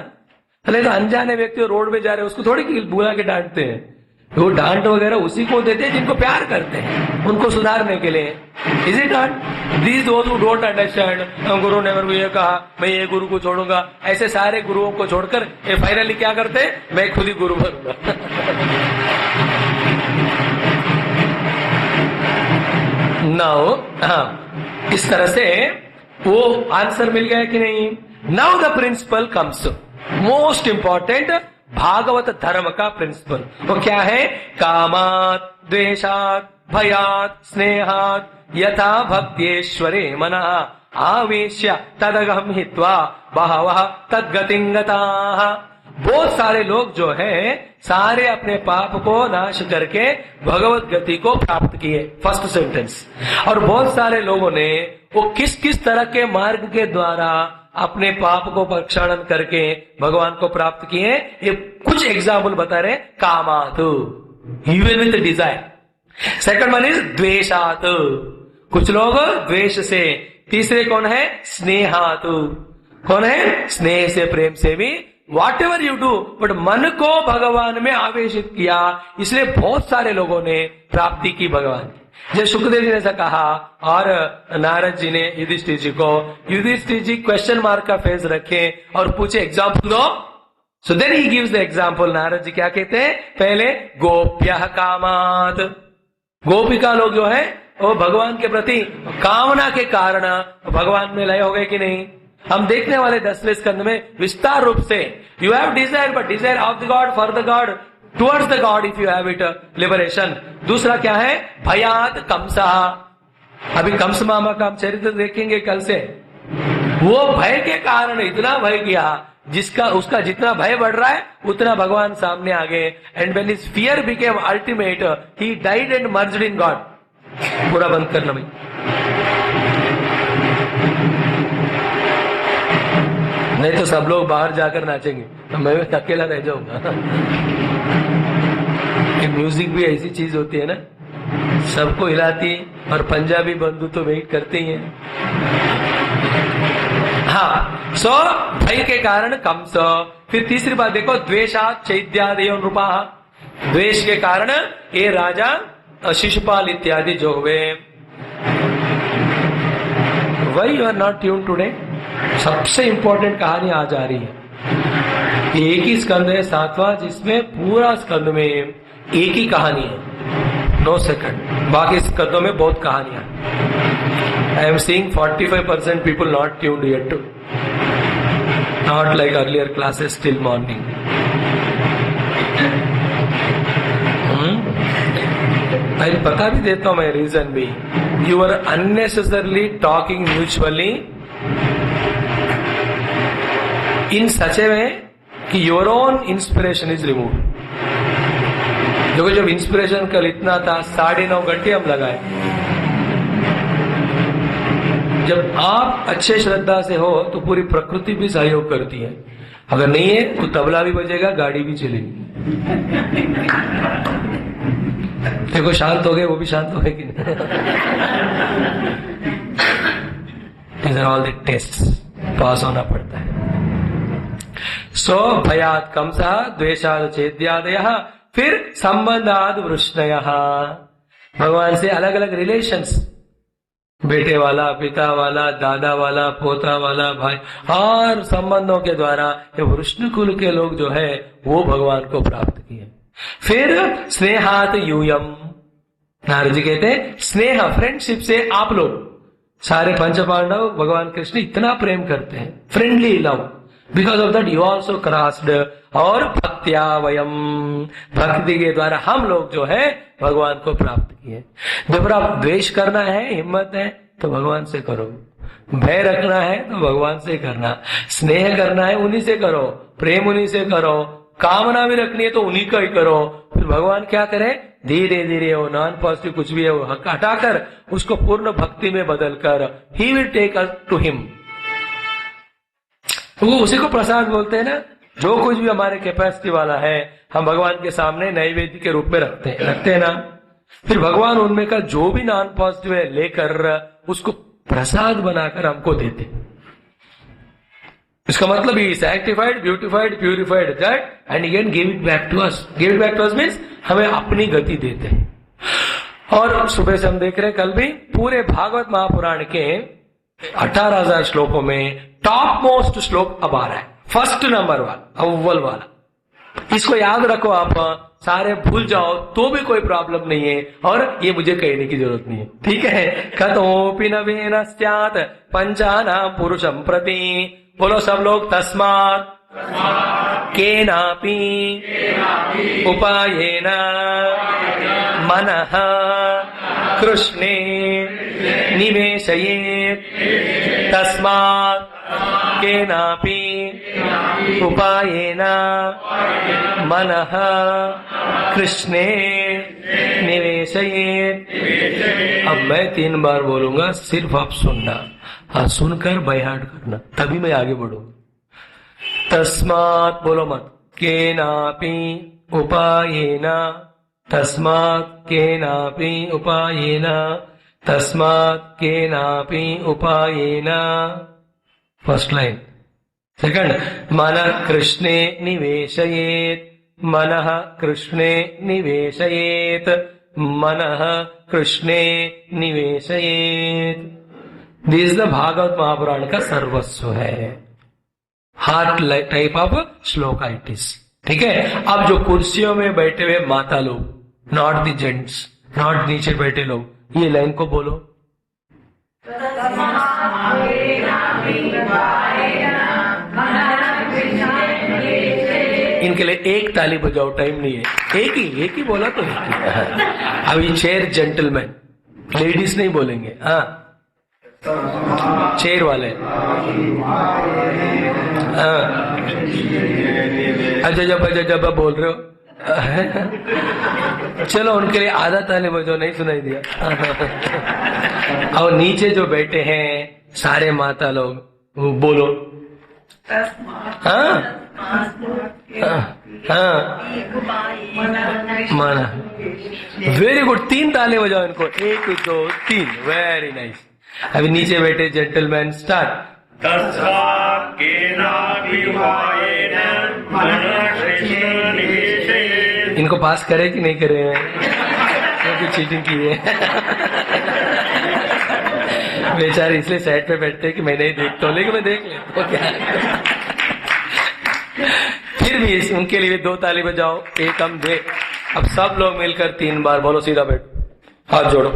पहले तो अनजाने व्यक्ति रोड में जा रहे हैं उसको थोड़ी बुला के डांटते हैं, वो डांट वगैरह उसी को देते हैं जिनको प्यार करते हैं, उनको सुधारने के लिए। Is it not? These those who don't understand, गुरु ने मेरे को ये कहा, मैं ये गुरु को छोड़ूंगा, ऐसे सारे गुरुओं को छोड़कर ये फाइनली क्या करते हैं, मैं खुद ही गुरु बनूंगा। नाउ इस तरह से वो आंसर मिल गया कि नहीं? Now the principle comes, most important Bhagavat धर्म का प्रिंसिपल। वो क्या है? कामात द्वेषात भयात स्नेहात यथा भक्त्येश्वरे मनः आवेश्य तदगम हित्वा बहवः तद्गतिं गताः। बहुत सारे लोग जो है सारे अपने पाप को नाश करके भगवत गति को प्राप्त किए, फर्स्ट सेंटेंस। और बहुत सारे लोगों ने वो किस किस तरह के मार्ग के द्वारा अपने पाप को प्रक्षालन करके भगवान को प्राप्त किए, ये कुछ एग्जाम्पल बता रहे। कामात, even with desire. Second one is द्वेषात, कुछ लोग द्वेष से। तीसरे कौन है? स्नेहात, कौन है? स्नेह से, प्रेम से भी। What ever you do, but मन को भगवान में आवेशित किया, इसलिए बहुत सारे लोगों ने प्राप्ति की भगवान की। जैसे सुखदेव जी ने ऐसा कहा और नारद जी ने युधिष्ठिर जी को, युधिष्ठिर जी क्वेश्चन मार्क का फेस रखे और पूछे एग्जाम्पल दो। So then he gives the example. Narada ji क्या कहते हैं? पहले गोप्यः कामात, गोपिका लोग जो है वो भगवान के प्रति कामना के कारण भगवान में लय हो गए कि नहीं? हम देखने वाले 10वें स्कंद में विस्तार रूप से you have Dzire, but desire of the God, for the God, towards the God, if you have it, liberation. दूसरा क्या है? भयात कंसा। अभी कंस मामा का हम चरित्र देखेंगे कल से। वो भय के कारण इतना भय किया, जिसका उसका जितना भय बढ़ रहा है उतना भगवान सामने आ गए। And when his fear became ultimate, he died and merged in God. पूरा बंद करना भाई। नहीं तो सब लोग बाहर जाकर नाचेंगे, तो मैं अकेला रह जाऊंगा। म्यूजिक भी ऐसी चीज होती है ना, सबको हिलाती है। और पंजाबी बंधु तो वेट करते ही हैं। हाँ, सो भय के कारण कंस। फिर तीसरी बात देखो, द्वेषात् चैद्यादयो नृपाः, द्वेष के कारण ये राजा शिशुपाल इत्यादि जो हुए। Why you are not tune today? सबसे इंपॉर्टेंट कहानी आज आ रही है। एक ही स्कंद है 7वां, जिसमें पूरा स्कंद में एक ही कहानी है, नो सेकंड। बाकी स्कंदों में बहुत कहानियां। I am seeing 45% people not tuned yet to, not like earlier classes till morning. मैं बता भी देता हूं मैं रीजन भी। You are unnecessarily talking mutually in such a way कि your own inspiration is remove. देखो, जब इंस्पिरेशन कल इतना था, 9.5 घंटे हम लगाए। जब आप अच्छे श्रद्धा से हो तो पूरी प्रकृति भी सहयोग करती है। अगर नहीं है तो तबला भी बजेगा, गाड़ी भी चलेगी। देखो, शांत हो गए, वो भी शांत हो गए कि नहीं? These are all the tests, पास होना पड़ता है। सो भयात कंसा, द्वेषाद चेद्यादयः, फिर संबंधाद वृष्णयः, भगवान से अलग अलग रिलेशंस, बेटे वाला, पिता वाला, दादा वाला, पोता वाला, भाई, और संबंधों के द्वारा ये वृष्ण कुल के लोग जो है वो भगवान को प्राप्त किए। फिर स्नेहात यूयम, नारद जी कहते हैं स्नेह, फ्रेंडशिप से आप लोग सारे पंच पांडव भगवान कृष्ण इतना प्रेम करते हैं, friendly love, because of that you also crossed. और भक्त्या वयम, भक्ति के द्वारा हम लोग जो है भगवान को प्राप्त किए। जब आप द्वेष करना है, हिम्मत है तो भगवान से करो, भय रखना है तो भगवान से करना, स्नेह करना है उन्हीं से करो, प्रेम उन्हीं से करो, कामना भी रखनी है तो उन्हीं का ही करो। फिर भगवान क्या करे? धीरे धीरे वो नॉन पॉजिटिव कुछ भी है वो हटाकर उसको पूर्ण भक्ति में बदलकर ही will take us to him. वो उसी को प्रसाद बोलते हैं ना। जो कुछ भी हमारे कैपेसिटी वाला है हम भगवान के सामने नैवेद्य के रूप में रखते हैं ना। फिर भगवान उनमें का जो भी नॉन पॉजिटिव है लेकर उसको प्रसाद बनाकर हमको देते। इसका मतलब ही sanctified, beautified, purified that and again give it back to us. Give it back to us means हमें अपनी गति देते हैं। और सुबह से हम देख रहे हैं, कल भी पूरे भागवत महापुराण के 18,000 श्लोकों में टॉप मोस्ट श्लोक अब आ रहा है, फर्स्ट नंबर वाला, अव्वल वाला। इसको याद रखो आप, सारे भूल जाओ तो भी कोई प्रॉब्लम नहीं है, और ये मुझे कहने की जरूरत नहीं है, ठीक है। कतोपि नवेन स्यात् पंचानां पुरुषं प्रति, बोलो सब लोग, तस्मात् केनापि उपायेन मनः कृष्णे निवेशयेत्, तस्मात् केनापि उपायेन मनः कृष्णे निवेशयेत्। अब मैं 3 बार बोलूंगा, सिर्फ आप सुनना, हाँ सुनकर बाय हार्ट करना, तभी मैं आगे बढ़ूंगा। तस्मात् बोलो मत, केनापि उपायेन, तस्मात् केनापि उपायेन, तस्मात् केनापि उपायेन। First line. सेकंड, मनः कृष्णे निवेशयेत्, मनः कृष्णे निवेशयेत्, मनः कृष्णे निवेशयेत्। दिस द भागवत महापुराण का सर्वस्व है, heart type of shloka it is, ठीक है। अब जो कुर्सियों में बैठे हुए माता लोग, नॉट द जेंट्स, नॉट नीचे बैठे लोग, ये लाइन को बोलो। इनके लिए एक ताली बजाओ, टाइम नहीं है, एक ही बोला तो एक ही। अब ये चेयर जेंटलमैन, लेडीज नहीं बोलेंगे, हाँ चेयर वाले, हाँ अच्छा जब बोल रहे हो चलो उनके लिए आधा ताली बजाओ, नहीं सुनाई दिया। और नीचे जो बैठे हैं सारे माता लोग, वो बोलो, हाँ माना, वेरी गुड, 3 ताले बजाओ इनको, 1 2 3, वेरी नाइस। अभी नीचे बैठे जेंटलमैन, स्टार्ट। तस्मात् केनापि उपायेन मनः कृष्णे निवेशयेत्। इनको पास करे कि नहीं करे, क्योंकि चीटिंग की है बेचारे, इसलिए साइड पे बैठते हैं कि मैं नहीं देखता हूँ, लेकिन मैं देख लेता हूँ क्या। फिर भी उनके लिए 2 ताली बजाओ, एक हम दे। अब सब लोग मिलकर 3 बार बोलो, सीधा बैठो, हाथ जोड़ो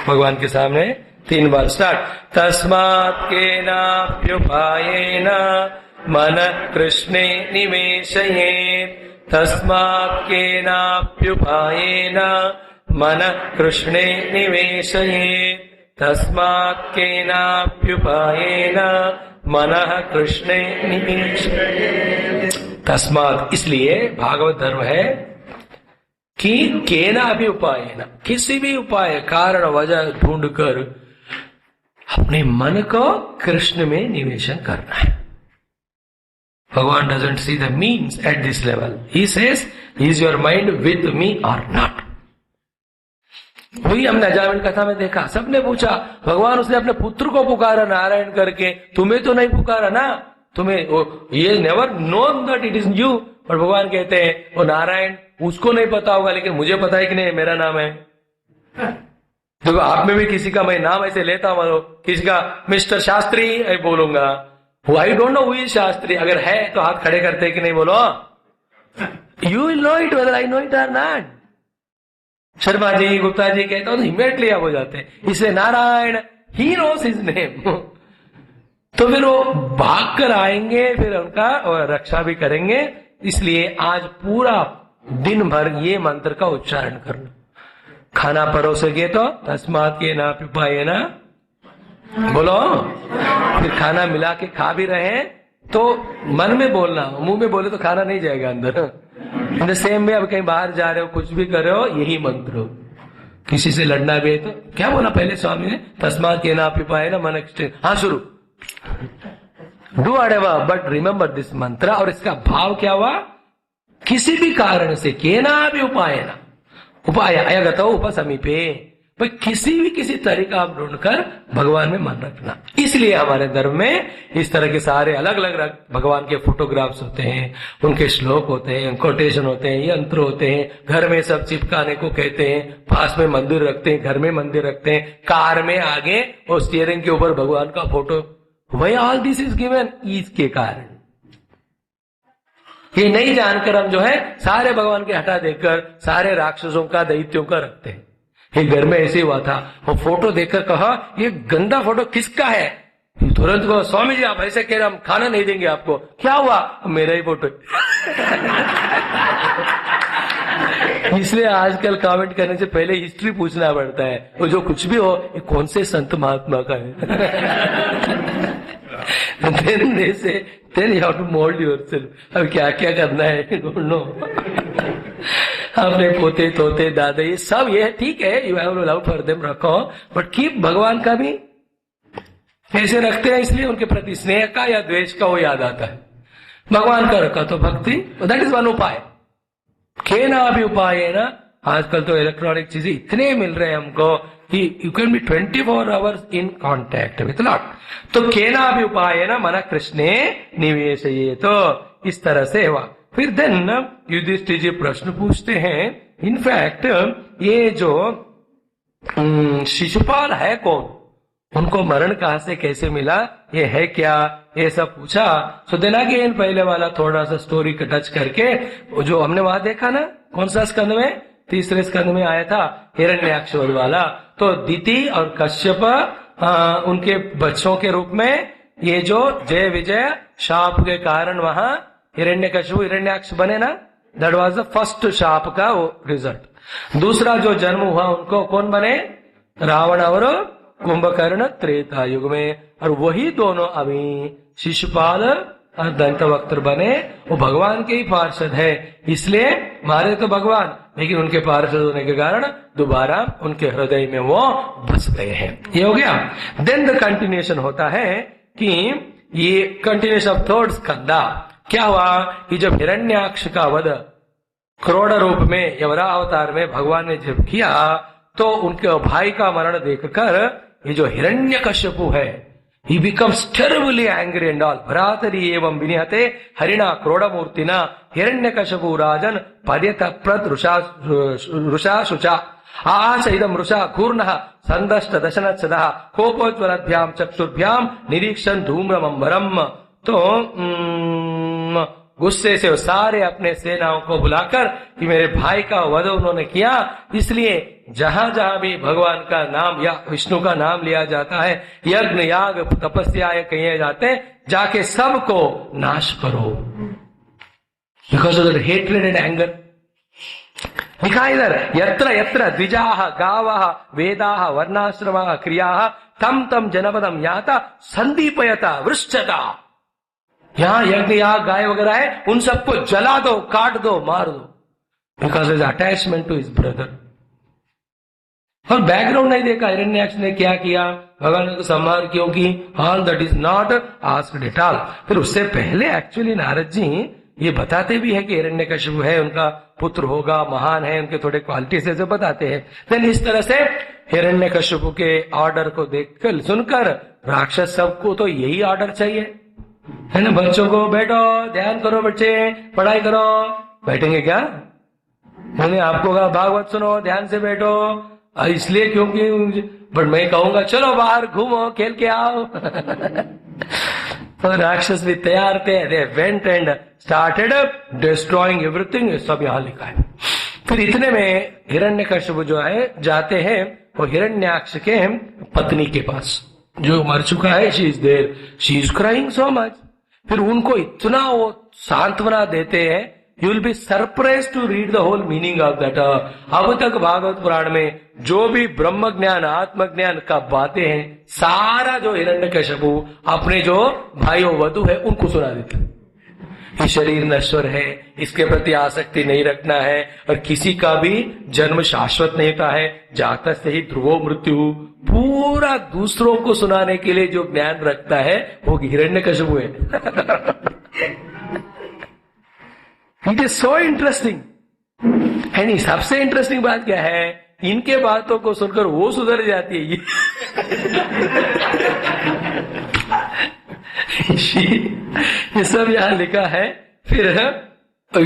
भगवान के सामने, 3 बार, स्टार्ट। तस्मात् केनाप्युपायेन मनः कृष्णे निवेशयेत्, तस्मात् केनाप्युपायेन मनः कृष्णे निवेशयेत्, तस्मात् केनाप्युपायेन मनः कृष्णे निवेशयेत्। तस्मात् इसलिए भागवत धर्म है कि केना भी उपाय, किसी भी उपाय, कारण वजह ढूंढकर अपने मन को कृष्ण में निवेशन करना है। भगवान doesn't see the means at this level, he says, is your mind with me और नॉट। वही हमने अजामिल कथा में देखा, सबने पूछा, भगवान उसने अपने पुत्र को पुकारा नारायण करके, तुम्हें तो नहीं पुकारा ना, तुम्हें ये never known that it is you. और भगवान कहते हैं वो नारायण उसको नहीं पता होगा, लेकिन मुझे पता है कि नहीं मेरा नाम है। तो आप में भी किसी का मैं नाम ऐसे लेता हूं, किसी का मिस्टर शास्त्री बोलूंगा, I don't know who is Shastri, अगर है तो हाथ खड़े करते कि नहीं, बोलो you will know it whether I know it or not. Sharma ji, Gupta ji कहते हो तो इमीडिएटली आप हो जाते हैं, इसलिए नारायण ही नोस हिज नेम। तो फिर वो भाग कर आएंगे, फिर उनका रक्षा भी करेंगे। इसलिए आज पूरा दिन भर ये मंत्र का उच्चारण करना। खाना परोसोगे तो तस्मात् केनाप्युपायेन बोलो, फिर खाना मिला के खा भी रहे तो मन में बोलना, मुंह में बोले तो खाना नहीं जाएगा अंदर। इन द सेम वे, अब कहीं बाहर जा रहे हो, कुछ भी कर रहे हो, यही मंत्र हो। किसी से लड़ना भी है तो क्या बोला पहले स्वामी ने, तस्मात् केनाप्युपायेन मनः, हाँ शुरू, do whatever but remember this मंत्र। और इसका भाव क्या हुआ, किसी भी कारण से, केनापि उपायेन, उपाय अयगतो उपसमीपे, भाई किसी तरीका आप ढूंढकर भगवान में मन रखना। इसलिए हमारे धर्म में इस तरह के सारे अलग अलग भगवान के फोटोग्राफ्स होते हैं, उनके श्लोक होते हैं, कोटेशन होते हैं, यंत्र होते हैं, घर में सब चिपकाने को कहते हैं, पास में मंदिर रखते हैं, घर में मंदिर रखते हैं, कार में आगे और स्टीयरिंग के ऊपर भगवान का फोटो। वही ऑल दिस इज गिवन इसके कारण। ये नहीं जानकर हम जो है सारे भगवान के हटा देकर सारे राक्षसों का दैत्यों का रखते हैं। एक घर में ऐसे हुआ था, वो फोटो देखकर कहा ये गंदा फोटो किसका है? तुरंत कहा स्वामी जी आप ऐसे कह रहे हम खाना नहीं देंगे आपको। क्या हुआ? मेरा ही फोटो। इसलिए आजकल कमेंट करने से पहले हिस्ट्री पूछना पड़ता है, वो जो कुछ भी हो ये कौन से संत महात्मा का है। then you have to mold yourself। अब क्या क्या करना है डोंट नो। अपने पोते तोते दादा ये सब ये ठीक है, you have love for them रखो, बट कीप भगवान का भी ऐसे रखते हैं इसलिए उनके प्रति स्नेह का या द्वेष का वो याद आता है। भगवान का रखा तो भक्ति, दैट इज वन उपाय। केना भी उपाय है ना, आजकल तो इलेक्ट्रॉनिक चीजें इतने मिल रहे हैं हमको कि you can be 24 hours in contact with Lord. तो केना भी उपाय है ना मन कृष्णे निवेश, ये तो इस तरह से हुआ। फिर देन युधिष्ठिर जी प्रश्न पूछते हैं, इनफैक्ट ये जो शिशुपाल है कौन, उनको मरण कहां से कैसे मिला, ये है क्या, ये सब पूछा। सो देन अगेन पहले वाला थोड़ा सा स्टोरी का टच करके जो हमने वहां देखा ना, कौन सा स्कंद में, तीसरे स्कंद में आया था हिरण्याक्ष वाला। तो दिति और कश्यप उनके बच्चों के रूप में ये जो जय विजय शाप के कारण वहां हिरण्यकश्यप हिरण्याक्ष बने ना, दैट वाज द फर्स्ट शाप का रिजल्ट। दूसरा जो जन्म हुआ उनको कौन बने, रावण और कुंभकर्ण त्रेता युग में, और वही दोनों अभी शिशुपाल और दंतवक्त्र बने, वो भगवान के ही पार्षद है, इसलिए मारे तो भगवान लेकिन उनके पार्षद होने के कारण दोबारा उनके हृदय में वो बस गए हैं। ये हो गया। देन द कंटिन्यूएशन होता है कि ये कंटिन्यूएशन ऑफ थर्ड स्कंदा क्या हुआ कि जब हिरण्याक्ष का वध क्रोध रूप में यवरा अवतार में भगवान ने जब किया तो उनके भाई का मरण देखकर ये जो हिरण्यकश्यपु है he becomes terribly angry and all। भ्रातरी एवं विनिहते हरिणा क्रोडमूर्तिना हिरण्यकश्यपु राजन पर्यतप्रत रुषा शुचा आस इदम रुषा घूर्णः संदष्ट दशनच्छदः कोपोज्वलभ्याम चक्षुर्भ्याम निरीक्षण धूम्रमंबरम। तो गुस्से से सारे अपने सेनाओं को बुलाकर कि मेरे भाई का वध उन्होंने किया, इसलिए जहां जहां भी भगवान का नाम या विष्णु का नाम लिया जाता है, यज्ञ याग तपस्या कहे जाते हैं, जाके सबको नाश करो। Because of the hatred and anger. लिखा इधर यत्र यत्र द्विजाः गावः वेदाः वर्णाश्रमाः क्रियाः तम तम जनपदम याता संदीपयता वृक्षता। यहाँ यज्ञ याग गाय वगैरह है, उन सबको जला दो, काट दो, मार दो, because is attachment to his brother. और बैकग्राउंड नहीं देखा हिरण्याक्ष ने क्या किया, भगवान को संहार क्यों की, all that is not asked at all. फिर उससे पहले एक्चुअली नारद जी ये बताते भी है कि हिरण्यकश्यप है, उनका पुत्र होगा, महान है, उनके थोड़े क्वालिटीज है जो बताते हैं। देन इस तरह से हिरण्यकश्यप के ऑर्डर को देखकर सुनकर राक्षस सबको तो यही ऑर्डर चाहिए है ना, बच्चों को बैठो ध्यान करो, बच्चे पढ़ाई करो, बैठेंगे क्या? मैंने आपको कहा भागवत सुनो ध्यान से बैठो, इसलिए क्योंकि बट मैं कहूंगा चलो बाहर घूमो खेल के आओ। तो राक्षस भी तैयार थे, they went and started destroying everything, सब यहाँ लिखा है। फिर इतने में हिरण्यकश्यप जो है जाते हैं वो हिरण्याक्ष के पत्नी के पास जो मर चुका है, she is there, she is crying so much. फिर उनको इतना वो सांत्वना देते हैं, you will be surprise to read the whole meaning of that. अब तक भागवत पुराण में जो भी ब्रह्म ज्ञान आत्मज्ञान का बातें हैं, सारा जो हिरण्यकश्यपु अपने जो भाई वधु है उनको सुना देते हैं। ये शरीर नश्वर है, इसके प्रति आसक्ति नहीं रखना है, और किसी का भी जन्म शाश्वत नहीं होता है, जाता से ही ध्रुवो मृत्यु, पूरा दूसरों को सुनाने के लिए जो ज्ञान रखता है वो हिरण्यकश्यप है। It is so interesting. And सबसे इंटरेस्टिंग बात क्या है, इनके बातों को सुनकर वो सुधर जाती है। ये सब यहां लिखा है। फिर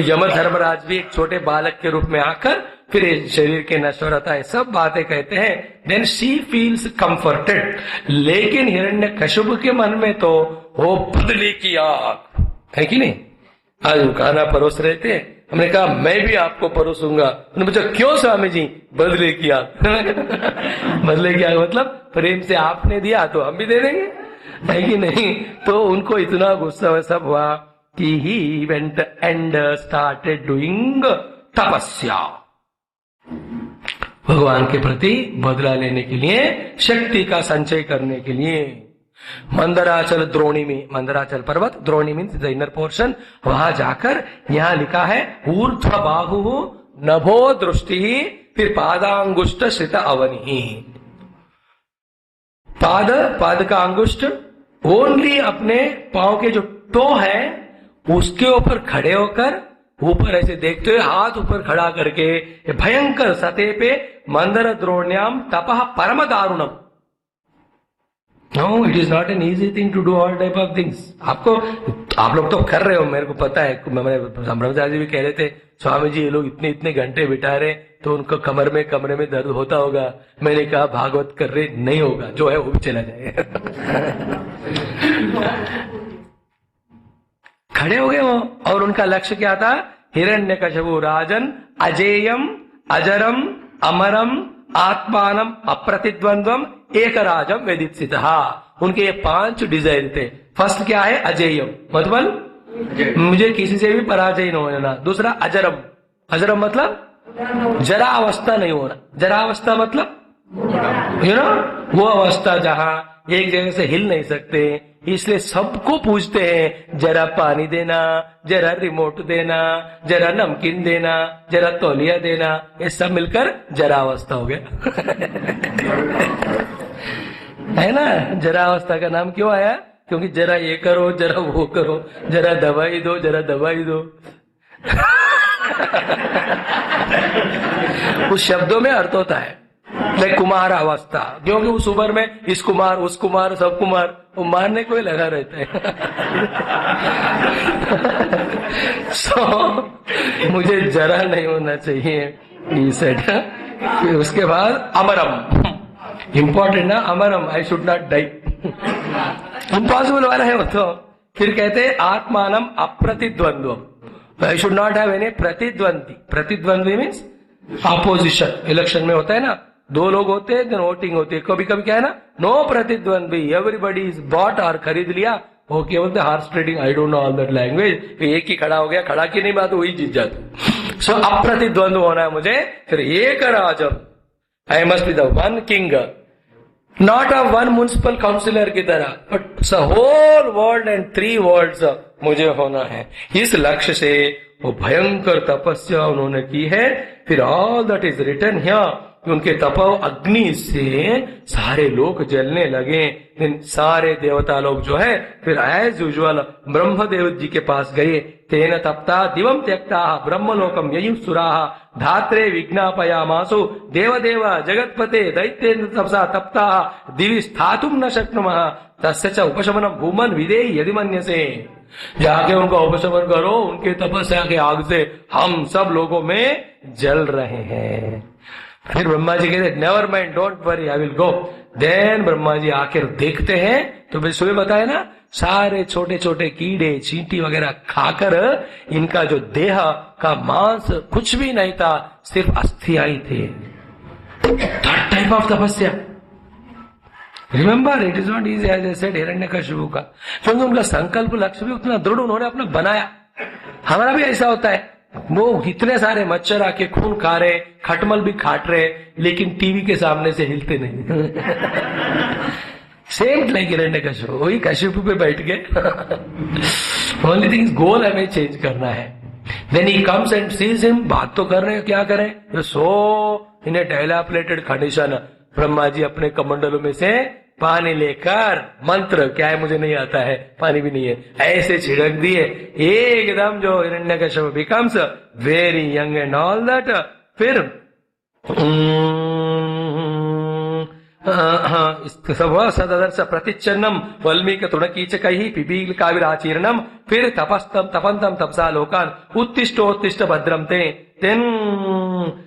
यम धर्मराज भी एक छोटे बालक के रूप में आकर फिर शरीर के नश्वरता है सब बातें कहते हैं। Then she feels comforted. लेकिन हिरण्यकश्यप के मन में तो वो बदली की आग है कि नहीं, आज वो खाना परोस रहे थे, हमने कहा मैं भी आपको परोसूंगा। उन्होंने पूछा क्यों स्वामी जी? बदले किया। बदले किया मतलब प्रेम से आपने दिया तो हम भी दे देंगे, है कि नहीं? तो उनको इतना गुस्सा वैसा हुआ कि he went and started doing तपस्या, भगवान के प्रति बदला लेने के लिए, शक्ति का संचय करने के लिए। मंदराचल द्रोणी में, मंदराचल पर्वत, द्रोणी मीन्स द इनर पोर्शन, वहां जाकर यहां लिखा है ऊर्ध्व बाहु नभो दृष्टि, फिर पादांगुष्ट श्रित अवनि। पाद का अंगुष्ठ ओनली अपने पांव के जो टो है उसके ऊपर खड़े होकर ऊपर ऐसे देखते हुए हाथ ऊपर खड़ा करके भयंकर सतह पे मंदर द्रोण्याम तपः परम दारुणम। No, it is not an easy thing to do all type of things. आप लोग तो कर रहे हो, मेरे को पता है। ब्रह्मचारी जी भी कह रहे थे स्वामी जी ये लोग इतने घंटे बिठा रहे तो उनको कमरे में दर्द होता होगा। मैंने कहा भागवत कर रहे नहीं होगा, जो है वो भी चला जाएगा। खड़े हो गए वो, और उनका लक्ष्य क्या था? हिरण्यकशिपु राजन अजेयम अजरम अमरम आत्मानम अप्रतिद्वंद्वम एक राजम वेदितसितः। उनके ये 5 डिजायर थे। फर्स्ट क्या है? अजेयम मतलब मुझे किसी से भी पराजय नहीं होना। दूसरा अजरम, अजरम मतलब जरा अवस्था नहीं होना। जरा अवस्था मतलब वो अवस्था जहां एक जगह से हिल नहीं सकते, इसलिए सबको पूछते हैं जरा पानी देना, जरा रिमोट देना, जरा नमकीन देना, जरा तौलिया देना। ये सब मिलकर जरा अवस्था हो गया। है ना? जरा अवस्था का नाम क्यों आया? क्योंकि जरा ये करो, जरा वो करो, जरा दवाई दो, जरा दवाई दो। उस शब्दों में अर्थ होता है कुमार अवस्था, क्योंकि उस उम्र में इस कुमार उस कुमार सब कुमार, वो मारने को ही लगा रहता है। मुझे जरा नहीं होना चाहिए। उसके बाद अमरम, इंपॉर्टेंट ना, अमरम, I should not die. Impossible वाला है वो तो। फिर कहते हैं आत्मानम अप्रतिद्वंद्व, I should not have any प्रतिद्वंदी। प्रतिद्वंदी मीन्स अपोजिशन। इलेक्शन में होता है ना, 2 लोग होते हैं, देन वोटिंग होती है। कभी कभी क्या है ना, नो प्रतिद्वंदी, एवरीबडी इज बॉट, और खरीद लिया, वो क्या बोलते हैं horse trading, I don't know all that language. एक ही खड़ा हो गया, खड़ा की नहीं बात, वही जीत जाता। सो अप्रतिद्वंद होना है मुझे। फिर एक राजम, I must be the one king, not a one municipal councillor की तरह, but whole world and 3 worlds मुझे होना है। इस लक्ष्य से वो भयंकर तपस्या उन्होंने की है। फिर all that is written here, उनके तपो अग्नि से सारे लोग जलने लगे। सारे देवता लोग जो है फिर एज यूजुअल ब्रह्मदेव जी के पास गए। तेन तप्ता दिवम त्यक्ता ब्रह्मलोकम ययुसुरा धात्रे विज्ञापयामासु देवदेव जगतपते दैत्येन्द्र तपसा तप्ता दिवि स्थातुम न शक्नुमः तस्य च उपशमनम भूमन विदेहि यदि मन्यसे। जाके उनका उपशमन करो, उनके तपस्या के आग से हम सब लोगों में जल रहे हैं। फिर ब्रह्मा जी कहते never mind, don't worry, I will go. Then Brahma ji आकर देखते हैं तो मैं सुबह बताया ना, सारे छोटे छोटे कीड़े चींटी वगैरह खाकर इनका जो देह का मांस कुछ भी नहीं था, सिर्फ अस्थियां ही थे। दैट टाइप ऑफ तपस्या। Remember, it is not easy as I said Hiranyakashipu का, क्योंकि उनका संकल्प लक्ष्य भी उतना दृढ़ उन्होंने अपना बनाया। हमारा भी ऐसा होता है, वो इतने सारे मच्छर आके खून खा रहे, खटमल भी खाट रहे, लेकिन टीवी के सामने से हिलते नहीं। सेम लाइक हिरण्यकशिपु, वही कशिपु पे बैठ गए। ओनली थिंग गोल हमें चेंज करना है। Then he comes and sees him, बात तो कर रहे हैं, क्या करें? सो इन ए डायलाप्लेटेड कंडीशन, ब्रह्मा जी अपने कमंडलों में से पानी लेकर, मंत्र क्या है मुझे नहीं आता है, पानी भी नहीं है, ऐसे छिड़क दिए, एकदम जो Hiranyakashipu becomes very young and all that. फिर सदर्श प्रतिच्छन्नम वल्मीक तृणकीचकैः पिपील काविराचीर्णम। फिर तपस्तम तपंतम तपसा लोकान उत्तिष्ठोत्तिष्ठ भद्रम ते। तेन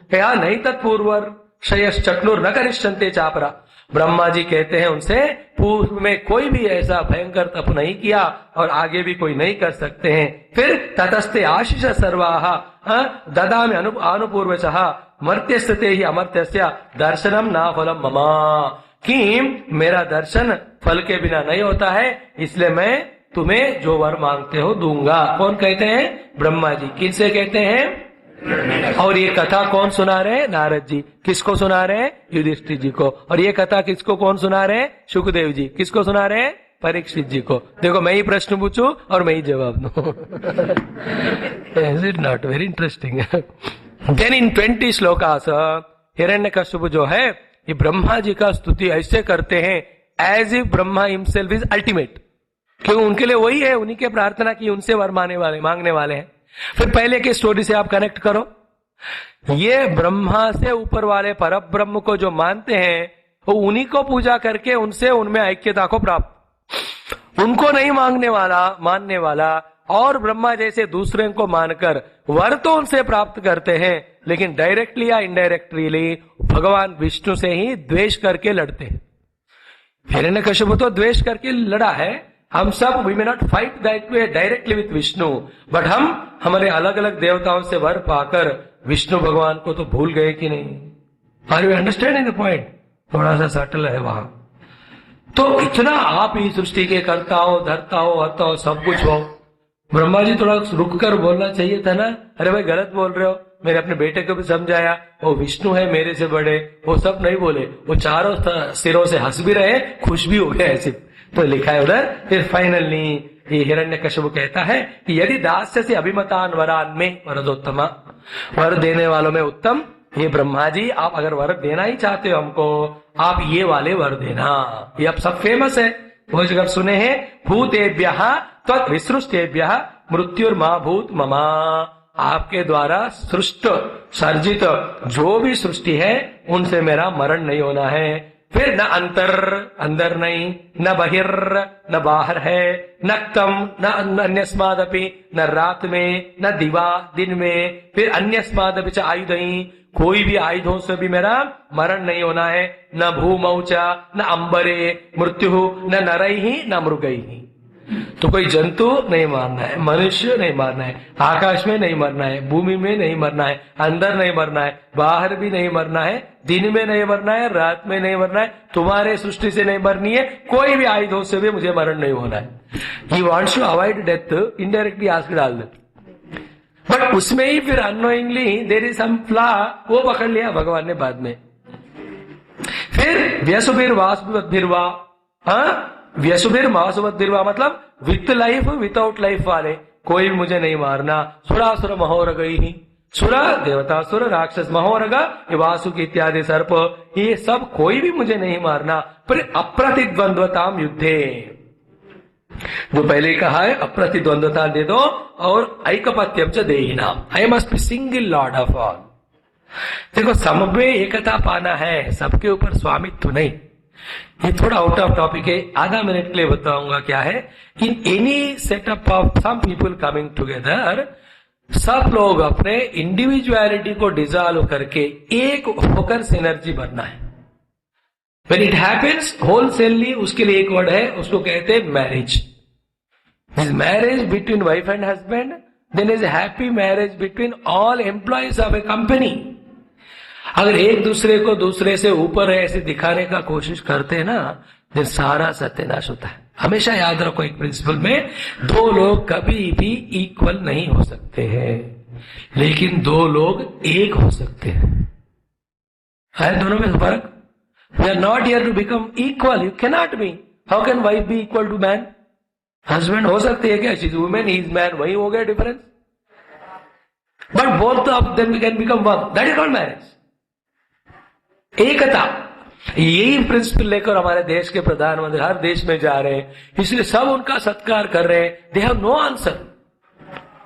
क्या नहीं तत्पूर्वर क्षयश्चक्नुर न करिष्यन्ते चापरा। ब्रह्मा जी कहते हैं उनसे, पूर्व में कोई भी ऐसा भयंकर तप नहीं किया और आगे भी कोई नहीं कर सकते हैं। फिर ततस्ते आशीष सर्वाहा ददामि अनुपूर्वचः मर्त्यस्ते ही अमर्त्यस्य दर्शनम ना फलम ममा, कि मेरा दर्शन फल के बिना नहीं होता है, इसलिए मैं तुम्हें जो वर मांगते हो दूंगा। कौन कहते हैं? ब्रह्मा जी। किनसे कहते हैं? और ये कथा कौन सुना रहे हैं? नारद जी। किसको सुना रहे हैं? युधिष्ठिर जी को। और ये कथा किसको कौन सुना रहे हैं? सुखदेव जी। किसको सुना रहे हैं? परीक्षित जी को। देखो, मैं ही प्रश्न पूछूं और मैं ही जवाब दूं। Is it not very interesting? Then in 20 shlokas Hiranyakashyap जो है ये ब्रह्मा जी का स्तुति ऐसे करते हैं as if Brahma himself is ultimate, क्योंकि उनके लिए वही है, उन्हीं के प्रार्थना की, उनसे वर मांगने वाले हैं। फिर पहले की स्टोरी से आप कनेक्ट करो। ये ब्रह्मा से ऊपर वाले पर ब्रह्म को जो मानते हैं वो उन्हीं को पूजा करके उनसे उनमें ऐक्यता को प्राप्त, उनको नहीं मानने वाला और ब्रह्मा जैसे दूसरे को मानकर वर तो उनसे प्राप्त करते हैं, लेकिन डायरेक्टली या इनडायरेक्टली भगवान विष्णु से ही द्वेष करके लड़ते हैं। हिरण्यकश्यप तो द्वेष करके लड़ा है। हम सब we may not fight that way directly with Vishnu, but हम हमारे अलग अलग देवताओं से वर पाकर विष्णु भगवान को तो भूल गए कि नहीं? Are you understanding the point? थोड़ा सा सटल है वहां। तो इतना आप ही सृष्टि के करता हो, धरता हो, हरता हो, सब कुछ हो। ब्रह्मा जी थोड़ा रुक कर बोलना चाहिए था ना, अरे भाई गलत बोल रहे हो। मैंने अपने बेटे को भी समझाया, वो विष्णु है मेरे से बड़े, वो सब नहीं बोले, वो चारों सिरों से हंस भी रहे, खुश भी हो गए ऐसे। तो लिखा है उधर। फिर फाइनली ये हिरण्यकश्यप कहता है कि यदि दास्य से अभिमतान वरान में वरदोत्तमा, वर देने वालों में उत्तम ये ब्रह्मा जी, आप अगर वर देना ही चाहते हो हमको, आप ये वाले वर देना। ये अब सब फेमस है, वो जगह सुने हैं। भूतेभ्यः त्वत् विसृष्टेभ्यः मृत्युर्मा भूत ममा, आपके द्वारा सृष्ट सर्जित जो भी सृष्टि है उनसे मेरा मरण नहीं होना है। फिर न अंदर नहीं, न बहिर न बाहर है, न तम न अन्यस्मादपि, न रात में न दिवा दिन में, फिर अन्यस्मादपि च आयुधई, कोई भी आयुधों से भी मेरा मरण नहीं होना है। न भूमौचा न अंबरे मृत्यु, न नरैहि न मृगैहि। तो कोई जंतु नहीं मारना है, मनुष्य नहीं मारना है, आकाश में नहीं मरना है, भूमि में नहीं मरना है, अंदर नहीं मरना है, बाहर भी नहीं मरना है, दिन में नहीं मरना है, रात में नहीं मरना है, तुम्हारे सृष्टि से नहीं मरनी है, कोई भी आयुधों से भी मुझे मरण नहीं होना है। He wants to avoid death, indirectly ask डाल दे, बट उसमें ही फिर annoyingly there is some flaw, वो पकड़ लिया भगवान ने बाद में। फिर व्यसुभिर वासुभिर्वा, व्यसुभिर वासुभिर्वा मतलब विथ लाइफ विदाउट लाइफ वाले, कोई भी मुझे नहीं मारना। सुरासुर महोरग ही, सुरा देवता सुर राक्षस महोरग ये वासुकी इत्यादि सर्प, ये सब कोई भी मुझे नहीं मारना। पर अप्रतिद्वंद्वताम युद्धे, जो पहले कहा है अप्रतिद्वंद्वता दे दो, और ऐकपत्यम च देहिनाम, I must be single lord of all. देखो समवे एकता पाना है, सबके ऊपर स्वामित्व नहीं। ये थोड़ा आउट ऑफ टॉपिक है, आधा मिनट के लिए बताऊंगा क्या है। In any setup of some people coming together, सब लोग अपने इंडिविजुअलिटी को डिसॉल्व करके एक होकर सिनर्जी बनना है। When it happens wholesale, उसके लिए एक वर्ड है, उसको कहते हैं marriage. Is marriage between wife and husband, then is a happy marriage between all employees of a company. अगर एक दूसरे को दूसरे से ऊपर ऐसे दिखाने का कोशिश करते हैं ना, फिर सारा सत्यानाश होता है। हमेशा याद रखो एक प्रिंसिपल में, दो लोग कभी भी इक्वल नहीं हो सकते हैं, लेकिन दो लोग एक हो सकते हैं। है दोनों में फर्क। We are not here to become equal. You cannot be. How can wife be equal to man? Husband हो सकते है क्या? She is woman, he is man. वही हो गया difference. But both of them can become one. That is called marriage. एकता, यही principal लेकर हमारे देश के प्रधानमंत्री हर देश में जा रहे हैं, इसलिए सब उनका सत्कार कर रहे हैं। They have no answer.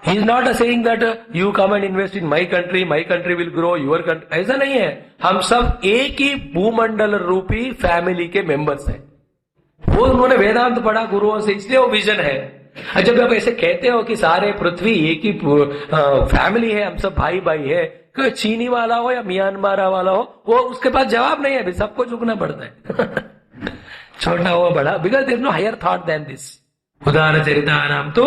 He is not saying that you come and invest in my country will grow, your country. ऐसा नहीं है। हम सब एक ही भूमंडल रूपी फैमिली के मेंबर्स हैं। वो उन्होंने वेदांत पढ़ा गुरुओं से, इसलिए वो विजन है। जब आप ऐसे कहते हो कि सारे पृथ्वी एक ही फैमिली है, हम सब भाई भाई है, कोई चीनी वाला हो या म्यांमार वाला हो, वो उसके पास जवाब नहीं है, अभी सबको झुकना पड़ता है छोटा हो बड़ा, because there is no higher thought than this. उदाहरण चरितानाम तो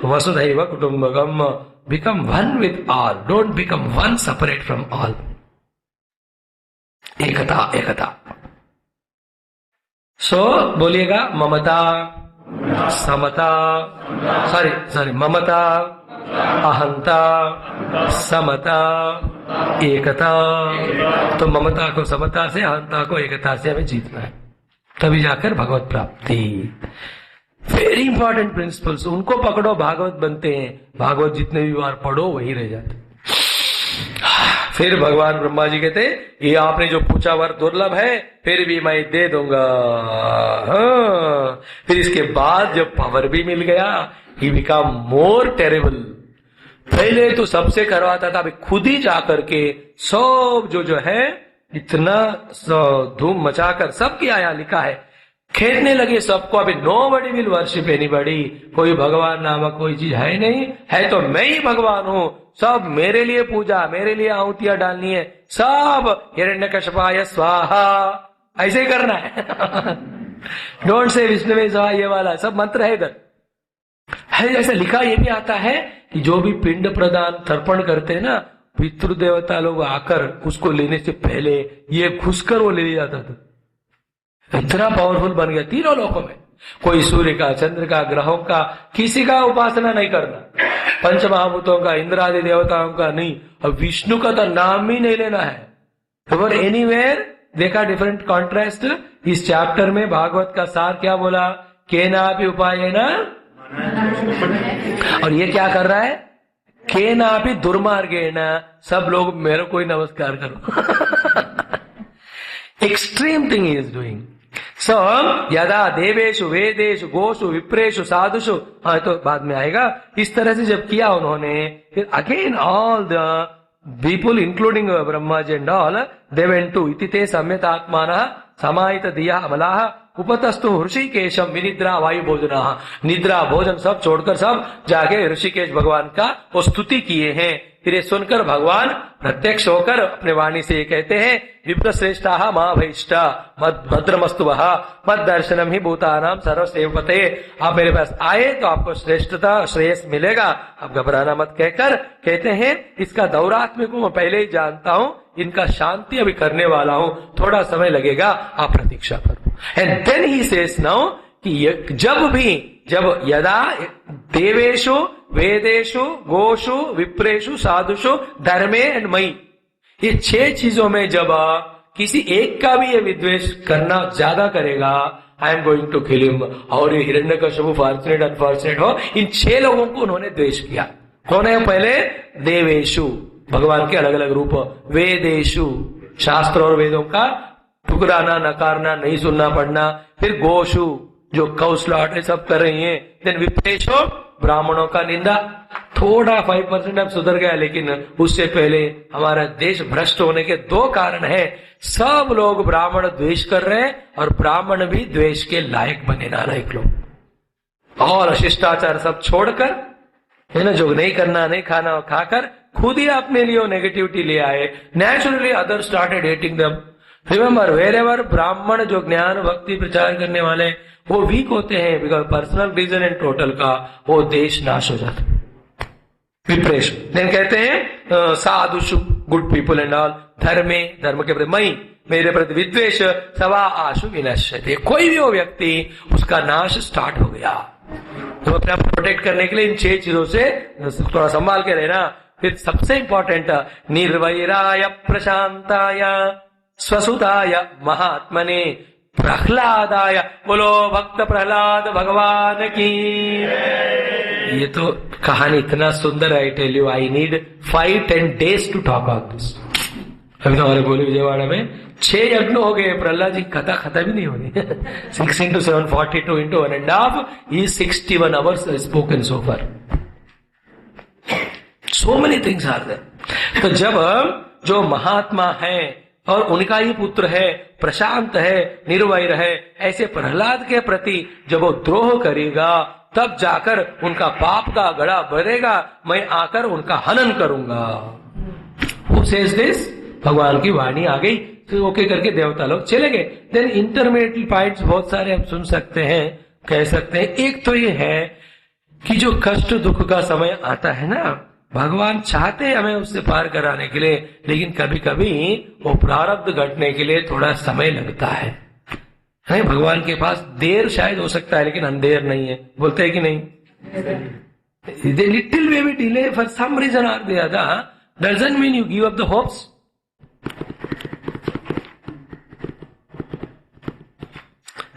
वसुधैव कुटुंबकम, become one with all, don't become one separate from all. एकता एकता। सो बोलिएगा ममता, समता, सॉरी ममता, अहंता, समता, एकता। तो ममता को समता से, अहंता को एकता से हमें जीतना है, तभी जाकर भगवत प्राप्ति। वेरी इंपॉर्टेंट प्रिंसिपल्स, उनको पकड़ो भागवत बनते हैं। भागवत जितने भी बार पढ़ो वही रह जाते। फिर भगवान ब्रह्मा जी कहते, ये आपने जो पूछा वर दुर्लभ है, फिर भी मैं दे दूंगा। हाँ। फिर इसके बाद जब पावर भी मिल गया, ही बिकम मोर टेरेबल। पहले तो सबसे करवाता था, अभी खुद ही जाकर के सब जो है इतना धूम मचाकर सब किया, यहाँ लिखा है, खेदने लगे सबको। अभी नोबडी विल वर्शिप एनीबॉडी, कोई भगवान नामक कोई चीज है नहीं, है तो मैं ही भगवान हूं, सब मेरे लिए पूजा, मेरे लिए आहुतियां डालनी है, सब हिरण्यकश्यपाय स्वाहा, ऐसे ही करना है डोंट से विष्णुवे स्वाहा, ये वाला सब मंत्र है इधर है। ऐसा लिखा ये भी आता है कि जो भी पिंड प्रदान तर्पण करते हैं ना, पितृदेवता लोग आकर उसको लेने से पहले ये घुसकर वो ले लिया जाता था। इतना पावरफुल बन गया तीनों लोकों में। कोई सूर्य का, चंद्र का, ग्रहों का, किसी का उपासना नहीं करना, पंच महाभूतों का, इंद्र आदि देवताओं का नहीं, और विष्णु का तो नाम ही नहीं लेना है। तो एनीवेयर देखा डिफरेंट कॉन्ट्रास्ट इस चैप्टर में। भागवत का सार क्या बोला, केना भी उपाय ना, और ये क्या कर रहा है, केना भी दुर्मार्गेण, सब लोग मेरे को ही नमस्कार करो extreme thing he is doing. सो यदा देवेशु वेदेशु गोशु विप्रेशु साधुषु, हाँ तो बाद में आएगा, इस तरह से जब किया उन्होंने, फिर again all the people including Brahma ji and all, they went to इति ते सम्यतात्मानः समाहित दिया अमलाः उपतस्तु ऋषिकेशम विनिद्रा वायु भोजना, निद्रा भोजन सब छोड़कर सब जाके ऋषिकेश भगवान का वो स्तुति किए हैं। फिर ये सुनकर भगवान प्रत्यक्ष होकर अपने वाणी से ये कहते हैं, विप्र श्रेष्ठा महाभैष्टा मद भद्रमस्तु वहा मद दर्शनम ही भूतानाम सर्वसेवपते। आप मेरे पास आए तो आपको श्रेष्ठता श्रेयस मिलेगा, आप घबराना मत, कहकर कहते हैं इसका दौरात्म्य को मैं पहले ही जानता हूं, इनका शांति अभी करने वाला हूं, थोड़ा समय लगेगा, आप प्रतीक्षा करो। And then he says now कि जब यदा देवेशु वेदेशु गोशु विप्रेशु साधुषु धर्मे एंड मई, ये 6 चीजों में जब किसी एक का भी ये विद्वेष करना ज्यादा करेगा, I am going to kill him. और ये हिरण्यकश्यप फॉर्चुनेट अनफॉर्चुनेट हो, इन 6 लोगों को उन्होंने द्वेष किया। कौन है पहले, देवेशु भगवान के अलग अलग रूप, वेदेशु शास्त्र और वेदों का ठुकराना नकारना नहीं सुनना पढ़ना, फिर गोशु जो कौशलाट सब कर रही है, देन विप्रेशु ब्राह्मणों का निंदा, थोड़ा 5% अब सुधर गया, लेकिन उससे पहले हमारा देश भ्रष्ट होने के 2 कारण है, सब लोग ब्राह्मण द्वेष कर रहे हैं और ब्राह्मण भी द्वेष के लायक बने नालायक लोग, और शिष्टाचार सब छोड़कर, है ना, जो नहीं करना नहीं खाना खाकर खुद ही अपने लिए नेगेटिविटी ले आए। Naturally other started hating them. Remember, wherever Brahmin जो ज्ञान भक्ति प्रचार करने वाले वो वीक होते हैं, because personal reason and total का वो देश नाश हो जाता है। विप्रेश देन कहते हैं साधुषु गुड पीपल एंड ऑल, धर्मे धर्म के प्रति मई मेरे प्रति विद्वेष सवा आशु विनश्यते, कोई भी वो व्यक्ति उसका नाश स्टार्ट हो गया। तो अपने आप प्रोटेक्ट करने के लिए इन 6 चीजों से थोड़ा संभाल के रहना। फिर सबसे इंपॉर्टेंट, निर्वैराय प्रशांताय स्वसुताय महात्मने प्रहलादाय, बोलो भक्त प्रहलाद भगवान की। ये तो कहानी इतना सुंदर है, I tell you, I need 5-10 days to talk about this. अभी तो हमारे गोली विजयवाड़ा में 6 यज्ञ हो गए, प्रहलाद जी कथा खत्म भी नहीं होनी 6 into 7 42 into 1.5 is 61 hours spoken so far. So many things are there. तो जब जो महात्मा है और उनका ही पुत्र है, प्रशांत है, निर्वैर है, ऐसे प्रहलाद के प्रति जब वो द्रोह करेगा तब जाकर उनका पाप का गड़ा भरेगा, मैं आकर उनका हनन करूंगा। Who says this? भगवान की वाणी आ गई, तो ओके करके देवता लोग चले गए। देन इंटरमीडिएट पॉइंट्स बहुत सारे हम सुन सकते हैं, कह सकते हैं। एक तो ये है कि जो कष्ट दुख का समय आता है ना, भगवान चाहते हैं हमें उससे पार कराने के लिए, लेकिन कभी कभी वो प्रारब्ध घटने के लिए थोड़ा समय लगता है। भगवान के पास देर शायद हो सकता है, लेकिन अंधेर नहीं है, बोलते हैं कि नहीं? लिटिल वे भी delay for some reason or the other doesn't mean you give up the hopes.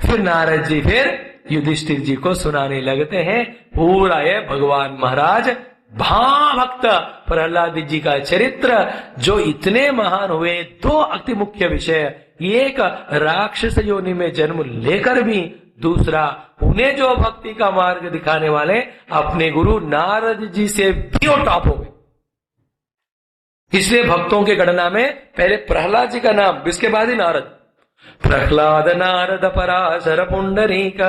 फिर नारद जी फिर युधिष्ठिर जी को सुनाने लगते हैं पूरा ये भगवान महाराज महाभक्त प्रहलाद जी का चरित्र, जो इतने महान हुए। दो अति मुख्य विषय, एक राक्षस योनि में जन्म लेकर भी, दूसरा उन्हें जो भक्ति का मार्ग दिखाने वाले अपने गुरु नारद जी से भी वो टॉप हो गए। इसलिए भक्तों के गणना में पहले प्रहलाद जी का नाम, इसके बाद ही नारद। प्रहलाद नारद पराशर पुंडरीक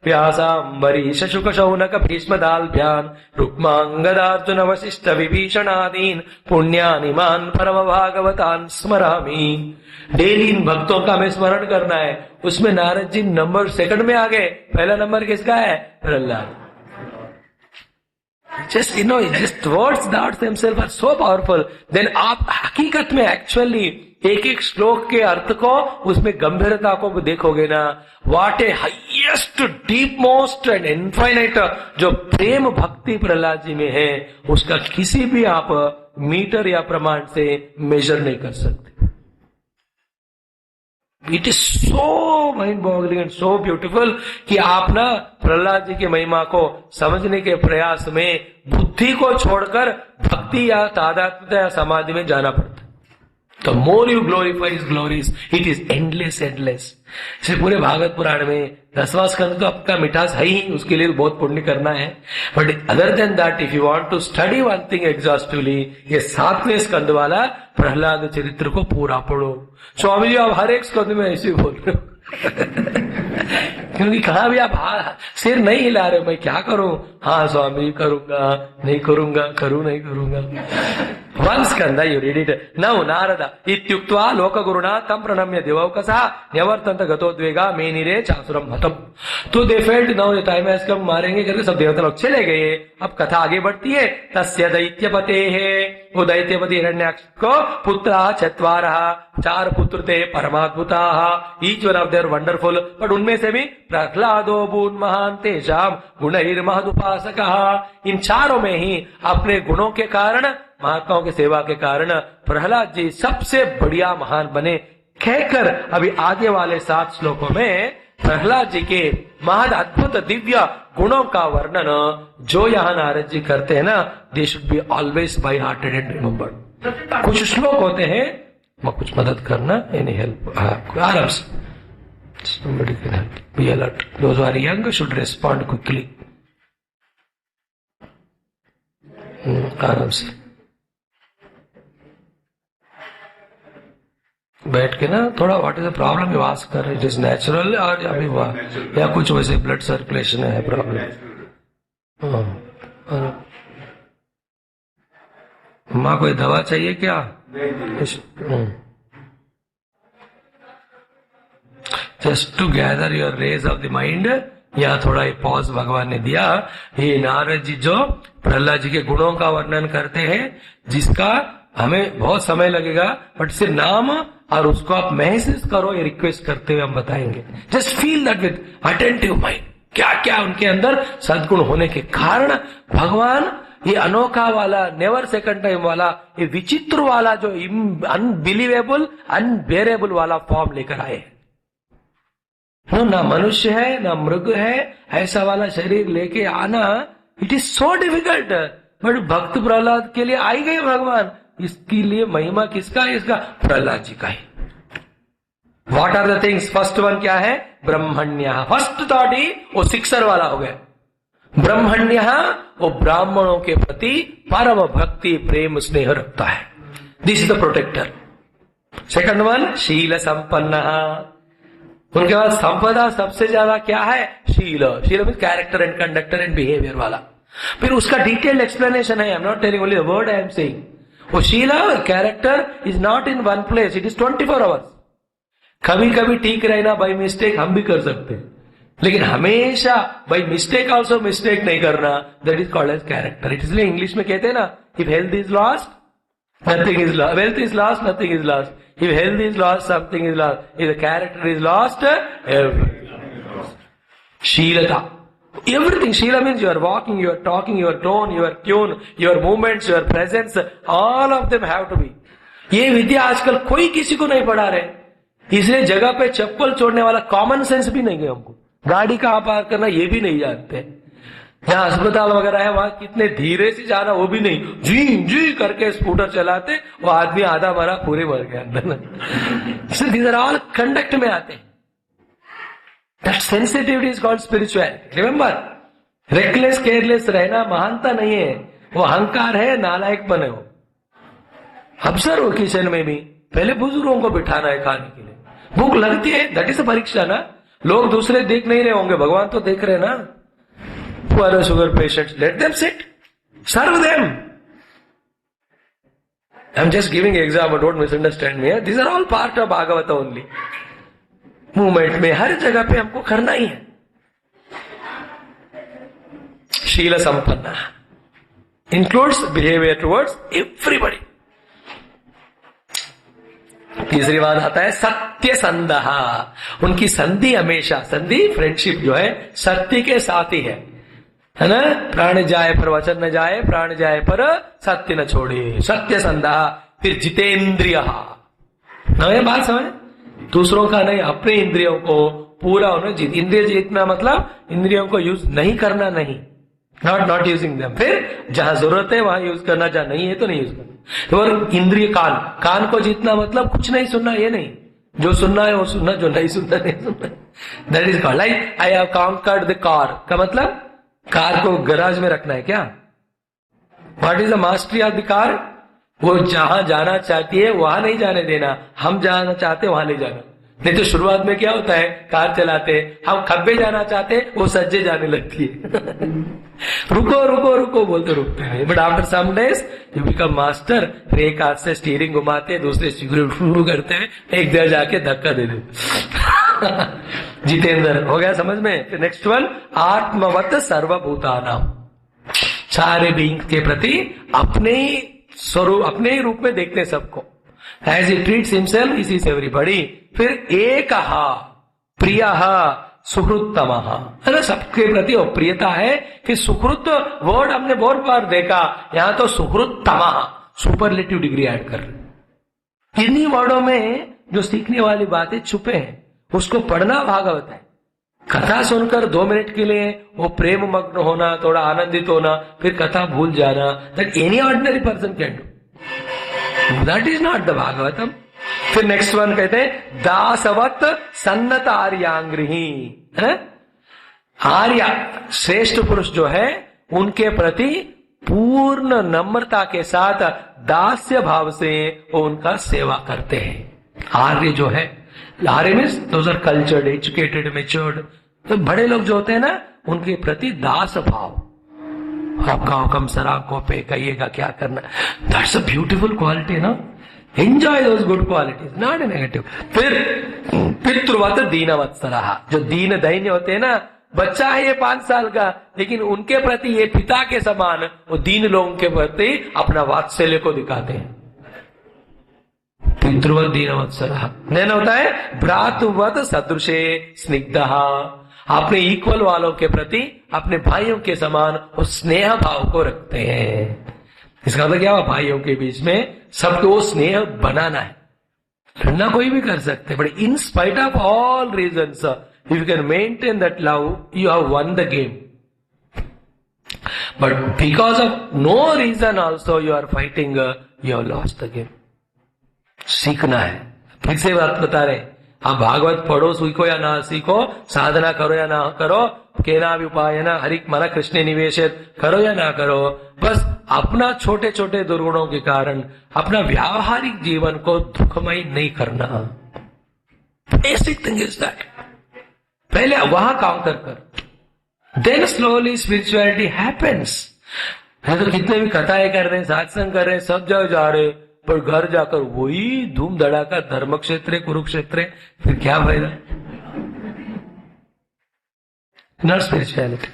व्यासाम्बरीश शुक शौनक भीष्मदाल्भ्यान् रुक्मांगदार्जुन वशिष्ठ विभीषणादीन पुण्यानिमान परम भागवतान् स्मरामि। डेली इन भक्तों का हमें स्मरण करना है। उसमें नारद जी नंबर सेकंड में आ गए। पहला नंबर किसका है? Prahlad. Just just words that themselves are so powerful. Then आप हकीकत में एक्चुअली एक एक श्लोक के अर्थ को, उसमें गंभीरता को देखोगे ना, what A highest deep most and infinite जो प्रेम भक्ति प्रहलाद जी में है, उसका किसी भी आप मीटर या प्रमाण से मेजर नहीं कर सकते। It is so mind boggling and so beautiful कि आप ना प्रहलाद जी की महिमा को समझने के प्रयास में बुद्धि को छोड़कर भक्ति या तादात्म्यता या समाधि में जाना पड़ता है। तो more you glorify his glories, it is endless endless. इसे पूरे भागवत पुराण में 10वां स्कंद तो आपका मिठास है ही, उसके लिए बहुत पुण्य करना है। But other than that, if you want to study one thing exhaustively, ये 7वें स्कंद वाला प्रहलाद चरित्र को पूरा पढ़ो। स्वामी जी आप हर एक स्कंद में ऐसे बोल रहे हो क्योंकि कहा भी आप सिर नहीं हिला रहे, मैं क्या करूं? हाँ स्वामी करूंगा, नहीं करूंगा, करूं नहीं करूंगा। वन स्कंद यू रीड इट नौ। नारद इत्युक्त्वा लोकगुरुणा तम प्रणम्य दिवौकसः न्यवर्तन्त गतोद्वेगा मेनिरे चासुरम हतम। तो they felt now the time has come, मारेंगे करके सब देवता लोग चले गए। अब कथा आगे बढ़ती है। तस्य दैत्यपते है, वो दैत्यपति हिरण्याक्ष को पुत्रा चत्वारः, 4 पुत्र थे परमाद्भुताः, each one of their wonderful. But उनमें से भी प्रहलादो बून महान तेषाम गुणैर्महदुपासकः। इन चारों में ही अपने गुणों के कारण, महात्माओं की सेवा के कारण प्रहलाद जी सबसे बढ़िया महान बने। कहकर अभी आगे वाले 7 श्लोकों में प्रहलाद जी के महद अद्भुत दिव्य गुणों का वर्णन जो यहाँ नारद जी करते हैं ना, they should be always by hearted and remembered. कुछ श्लोक होते हैं, कुछ मदद करना, एनी हेल्प आराम से, somebody can help, be alert. Those who are young should respond quickly. आराम से बैठ के ना थोड़ा, what is the problem you ask कर, इट इज नेचुरल और अभी हुआ या कुछ वैसे ब्लड सर्कुलेशन है प्रॉब्लम। माँ कोई दवा चाहिए क्या? Just to gather your rays of the mind, यहाँ थोड़ा पॉज भगवान ने दिया। ये नारद जी जो प्रहलाद जी के गुणों का वर्णन करते हैं, जिसका हमें बहुत समय लगेगा, बट सिर्फ नाम और उसको आप महसूस करो, ये रिक्वेस्ट करते हुए हम बताएंगे। Just feel that with attentive mind, क्या क्या उनके अंदर सद्गुण होने के कारण भगवान ये अनोखा वाला, नेवर सेकंड टाइम वाला, ये विचित्र वाला, जो अनबिलीवेबल अनबेरेबल वाला फॉर्म लेकर आए हैं। ना मनुष्य है ना मृग है, ऐसा वाला शरीर लेके आना it is so difficult. But भक्त प्रहलाद के लिए आई गए भगवान। इसके लिए महिमा किसका है? इसका प्रहलाद जी का ही। What are the things? First one क्या है? ब्रह्मण्य। फर्स्ट थॉट ही वो सिक्सर वाला हो गया। ब्रह्मण्य वो ब्राह्मणों के प्रति परम भक्ति प्रेम स्नेह रखता है। This is the protector. Second one शील संपन्न, उनके बाद संपदा सबसे ज्यादा क्या है? शील। शील means character and conductor and behaviour वाला। फिर उसका डिटेल्ड एक्सप्लेनेशन है, I am not telling only the word I am saying. वो शील character is not in one place, it is 24 hours. कभी कभी ठीक रहना बाई मिस्टेक हम भी कर सकते हैं, लेकिन हमेशा बाई मिस्टेक ऑल्सो मिस्टेक नहीं करना, that is called as character. It इसलिए इंग्लिश में कहते हैं ना, if health is lost nothing is lost, wealth is lost nothing is lost, if health is lost something is lost, if the character is lost everything. Sheelata, everything. Sheela means you are walking, you are talking, your tone, your tune, your movements, your presence, all of them have to be. ये विद्या आजकल कोई किसी को नहीं पढ़ा रहे, इसलिए जगह पे चप्पल छोड़ने वाला कॉमन सेंस भी नहीं है हमको। गाड़ी कहाँ पार्क करना ये भी नहीं जानते। जहाँ अस्पताल वगैरह है वहां कितने धीरे से जाना वो भी नहीं, जी जी करके स्कूटर चलाते, वो आदमी आधा मरा पूरे मर गया अंदर। So these are all conduct में आते हैं। That sensitivity is called spirituality. Remember, reckless careless रहना महानता नहीं है, वो अहंकार है, नालायक बने हो। ऑब्जर्व किचन में भी पहले बुजुर्गों को बिठाना है खाने के लिए, भूख लगती है, दैट इज अ परीक्षा ना। लोग दूसरे देख नहीं रहे होंगे, भगवान तो देख रहे ना। Who are the sugar patients? Let them sit. Serve them. I'm just giving example. Don't misunderstand me. These are all part of Bhagavata only. Movement में हर जगह पे हमको करना ही है। शील संपन्ना includes behavior towards everybody. तीसरी बात आता है सत्य संदहा। उनकी संधि हमेशा, संधि फ्रेंडशिप जो है सत्य के साथ ही है ना। प्राण जाए पर वचन न जाए, प्राण जाए पर सत्य न छोड़े, सत्य संधा। फिर जितेंद्रिय, नए बात समझ, दूसरों का नहीं, अपने इंद्रियों को पूरा उन्हें जीत। इंद्रिय जीतना मतलब इंद्रियों को यूज नहीं करना, नहीं, नॉट यूजिंग देम। फिर जहां जरूरत है वहां यूज करना, जहां नहीं है तो नहीं यूज करना। और इंद्रिय कान, कान को जीतना मतलब कुछ नहीं सुनना, ये नहीं, जो सुनना है वो सुनना, जो नहीं सुनना नहीं सुनना। That is called like I have conquered the car का मतलब कार को गैराज में रखना है क्या? What is the mastery of the car? वो जहां जाना चाहती है वहां नहीं जाने देना, हम जाना चाहते वहां ले जाना। नहीं तो शुरुआत में क्या होता है, कार चलाते हम खब्बे जाना चाहते, वो सज्जे जाने लगती है। रुको रुको रुको बोलते रुकते हैं, but after some days you become master. फिर एक हाथ से स्टीयरिंग घुमाते, दूसरे शुरू करते हैं, एक जगह जाके धक्का दे देते। जितेंद्र हो गया समझ में। फिर नेक्स्ट वन, आत्मवत सर्वभूतानाम, सारे बीइंग के प्रति अपने स्वरूप, अपने रूप में देखते सबको। As he treats himself he sees everybody. फिर एक प्रिय सुहृत्तम, है ना, सबके प्रति वो प्रियता है। फिर सुकृत वर्ड हमने बहुत बार देखा, यहां तो सुहृत्तम सुपरलेटिव डिग्री ऐड कर रहे। इन्हीं वर्डों में जो सीखने वाली बातें छुपे हैं, उसको पढ़ना भागवत है। कथा सुनकर 2 मिनट के लिए वो प्रेम मग्न होना, थोड़ा आनंदित होना, फिर कथा भूल जाना, that any ordinary person can do, that is not the Bhagavatam. फिर नेक्स्ट वन कहते हैं दासवत सन्नत आर्यांग्रही, है आर्या श्रेष्ठ पुरुष जो है उनके प्रति पूर्ण नम्रता के साथ दास्य भाव से वो उनका सेवा करते हैं। आर्य जो है, आर्य means those are cultured, educated, matured. तो बड़े लोग जो होते हैं ना, उनके प्रति दास भाव, आपका हुक्म सर आंखों पे, कहिएगा क्या करना। दैट्स अ ब्यूटीफुल क्वालिटी ना, enjoy those good qualities, not a negative. फिर पितृवत दीनवत्सलः, जो दीन दैन्य होते हैं ना, बच्चा है ये 5 साल का, लेकिन उनके प्रति ये पिता के समान वो दीन लोगों के प्रति अपना वात्सल्य को दिखाते हैं। पितृवत दीनवत्सलः। देन होता है भ्रातृवत सदृशे स्निग्धः, अपने इक्वल वालों के प्रति, अपने भाइयों के समान वो स्नेह भाव को रखते हैं। इसका मतलब क्या हुआ, भाइयों के बीच में सबको वो स्नेह बनाना है। लड़ना कोई भी कर सकते, but in spite of all reasons, if you can maintain that love, you have won the game. But because of no reason also you are fighting, you have lost the game. सीखना है। फिर से बात बता रहे, आप भागवत पढ़ो, सीखो या ना सीखो, साधना करो या ना करो, केना भी उपाय ना हरि मन कृष्ण निवेशित करो या ना करो, बस अपना छोटे छोटे दुर्गुणों के कारण अपना व्यावहारिक जीवन को दुखमय नहीं करना। Basic thing is that. पहले वहां काउंटर कर, देन स्लोली स्पिरिचुअलिटी हैपेंस। तो कितने भी कथाएं कर रहे हैं, सत्संग कर रहे हैं, सब जगह जा रहे हैं, पर घर जाकर वही धूम धड़ाका धर्म क्षेत्र कुरुक्षेत्र, फिर क्या फायदा? Not spirituality.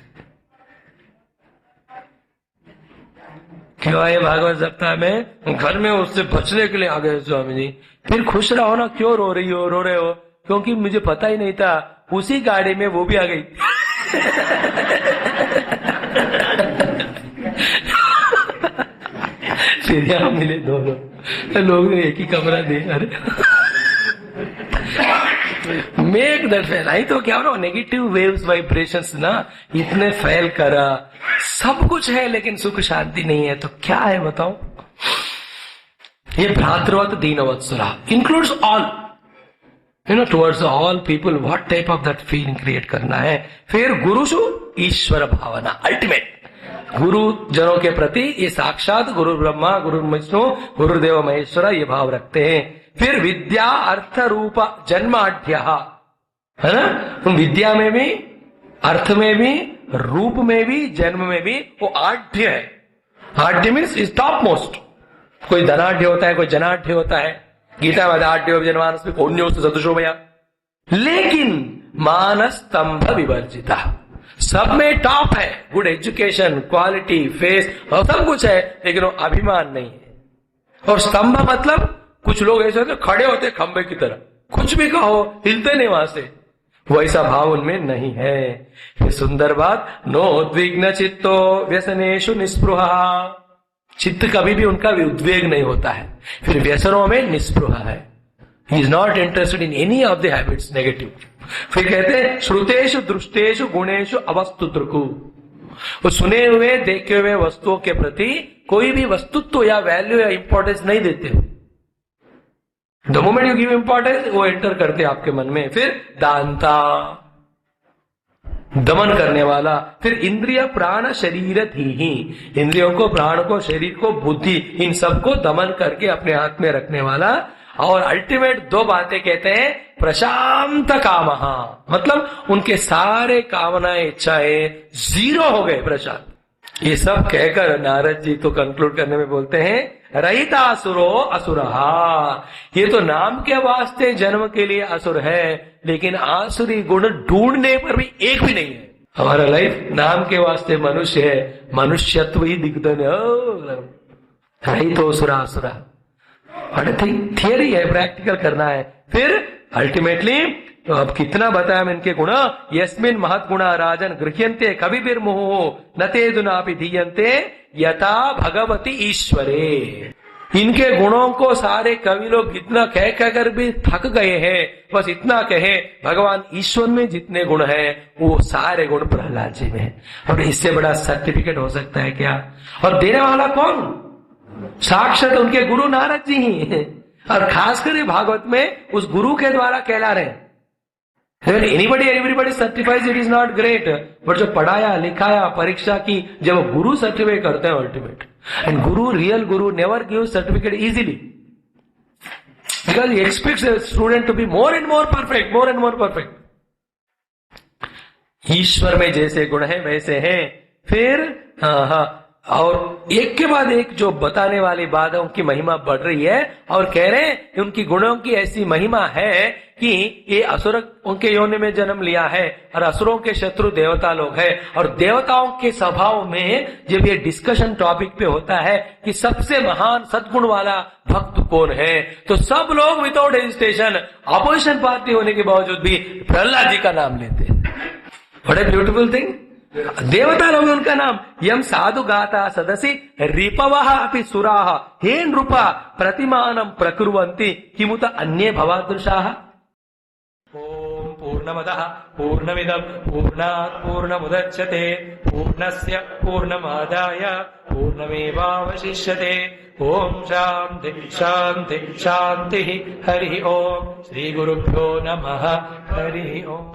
क्यों आए भागवत सप्ताह में? घर में उससे बचने के लिए आ गए स्वामी जी। फिर खुश रहो ना, क्यों रो रही हो, रो रहे हो? क्योंकि मुझे पता ही नहीं था, उसी गाड़ी में वो भी आ गई। फिर यहाँ मिले दोनों लोग, एक ही कमरा दे। अरे मेक दैट फेल। नहीं तो क्या हो, नेगेटिव वेव्स वाइब्रेशंस ना इतने फैल करा, सब कुछ है लेकिन सुख शांति नहीं है, तो क्या है बताओ? ये भ्रातृवत दीनवत्सला includes all, towards all people, what type of that feeling create करना है। फिर गुरुषु ईश्वर भावना, अल्टीमेट गुरु जनों के प्रति ये साक्षात गुरु ब्रह्मा, गुरु विष्णु, गुरुदेव महेश्वर ये भाव रखते हैं। फिर विद्या अर्थ रूप जन्माढ्य, है ना? तुम विद्या में भी, अर्थ में भी, रूप में भी, जन्म में भी वो आढ्य है। आढ्य मीन्स इज टॉप मोस्ट। कोई धनाढ्य होता है, कोई जनाढ्य होता है। गीता में आढ्य जनमानस में कौन्योस्त सदृशो मया, लेकिन मानस स्तंभ विवर्जिता, सब में टॉप है। गुड एजुकेशन, क्वालिटी, फेस और सब कुछ है, लेकिन वो अभिमान नहीं है। और स्तंभ मतलब कुछ लोग ऐसे होते खड़े होते खंबे की तरह, कुछ भी कहो हिलते नहीं वहां से, वैसा भाव उनमें नहीं है। ये सुंदर बात, नो उद्विग्न चित्तो व्यसनेषु निस्पृहा, चित्त कभी भी उनका उद्वेग नहीं होता है। फिर व्यसनों में निस्पृहा है, he is not interested in any of the habits negative. फिर कहते हैं श्रुतेषु दृष्टेषु गुणेषु अवस्तुत्रकु, वो सुने हुए देखे हुए वस्तुओं के प्रति कोई भी वस्तुत्व या वैल्यू या इंपॉर्टेंस नहीं देते हो। The moment you give importance, वो एंटर करते आपके मन में। फिर दांता, दमन करने वाला। फिर इंद्रिय प्राण शरीर ही, इंद्रियों को, प्राण को, शरीर को, बुद्धि, इन सबको दमन करके अपने हाथ में रखने वाला। और अल्टीमेट दो बातें कहते हैं, प्रशांत कामहा, मतलब उनके सारे कामनाएं इच्छाएं जीरो हो गए, प्रशांत। ये सब कहकर नारद जी तो कंक्लूड करने में बोलते हैं, रहिता असुरो असुरहा, ये तो नाम के वास्ते जन्म के लिए असुर है, लेकिन आसुरी गुण ढूंढने पर भी एक भी नहीं है। हमारा लाइफ नाम के वास्ते मनुष्य है, मनुष्यत्व ही दिग्धन रही तो असुरा असुरा। थियरी है, प्रैक्टिकल करना है। फिर अल्टीमेटली तो अब कितना बताया हम इनके गुण, यस्मिन महत् गुणा राजन गृह्यन्ते कविर्मुहुः न ते दुनापि धीयन्ते यथा भगवती ईश्वरे। इनके गुणों को सारे कवि लोग इतना कह कहकर भी थक गए हैं, बस इतना कहे भगवान ईश्वर में जितने गुण हैं वो सारे गुण प्रहलाद जी में। और इससे बड़ा सर्टिफिकेट हो सकता है क्या? और देने वाला कौन? साक्षात उनके गुरु नारद जी ही हैं। और खासकर भागवत में उस गुरु के द्वारा कहला रहे हैं। Everybody certifies it is not great, but जो पढ़ाया लिखाया परीक्षा की, जब गुरु सर्टिफाई करते हैं ultimate. And guru, real guru never give certificate easily, because he expects a student to be more and more perfect, more and more perfect. ईश्वर में जैसे गुण है वैसे हैं। फिर और एक के बाद एक जो बताने वाली बात है, उनकी महिमा बढ़ रही है। और कह रहे हैं कि उनकी गुणों की ऐसी महिमा है कि ये असुर उनके योनि में जन्म लिया है, और असुरों के शत्रु देवता लोग हैं। और देवताओं के स्वभाव में जब ये डिस्कशन टॉपिक पे होता है कि सबसे महान सद्गुण वाला भक्त कौन है, तो सब लोग विदाउट हेजिटेशन, अपोजिशन पार्टी होने के बावजूद भी प्रहलाद जी का नाम लेते हैं। What a beautiful thing. देवता लोग उनका नाम, यम साधु गाता सदसी रिपवः अपि सुराः हे नृपा प्रतिमानं प्रकुर्वन्ति किमुत अन्ये भवादृशाः। ओम पूर्णमदः पूर्णमिदं पूर्णात् पूर्णमुदच्यते पूर्णस्य पूर्णमादाय पूर्णमेवावशिष्यते। ओम शांति शांति शांति। हरि ओम। श्री गुरुभ्यो नमः। हरि ओम।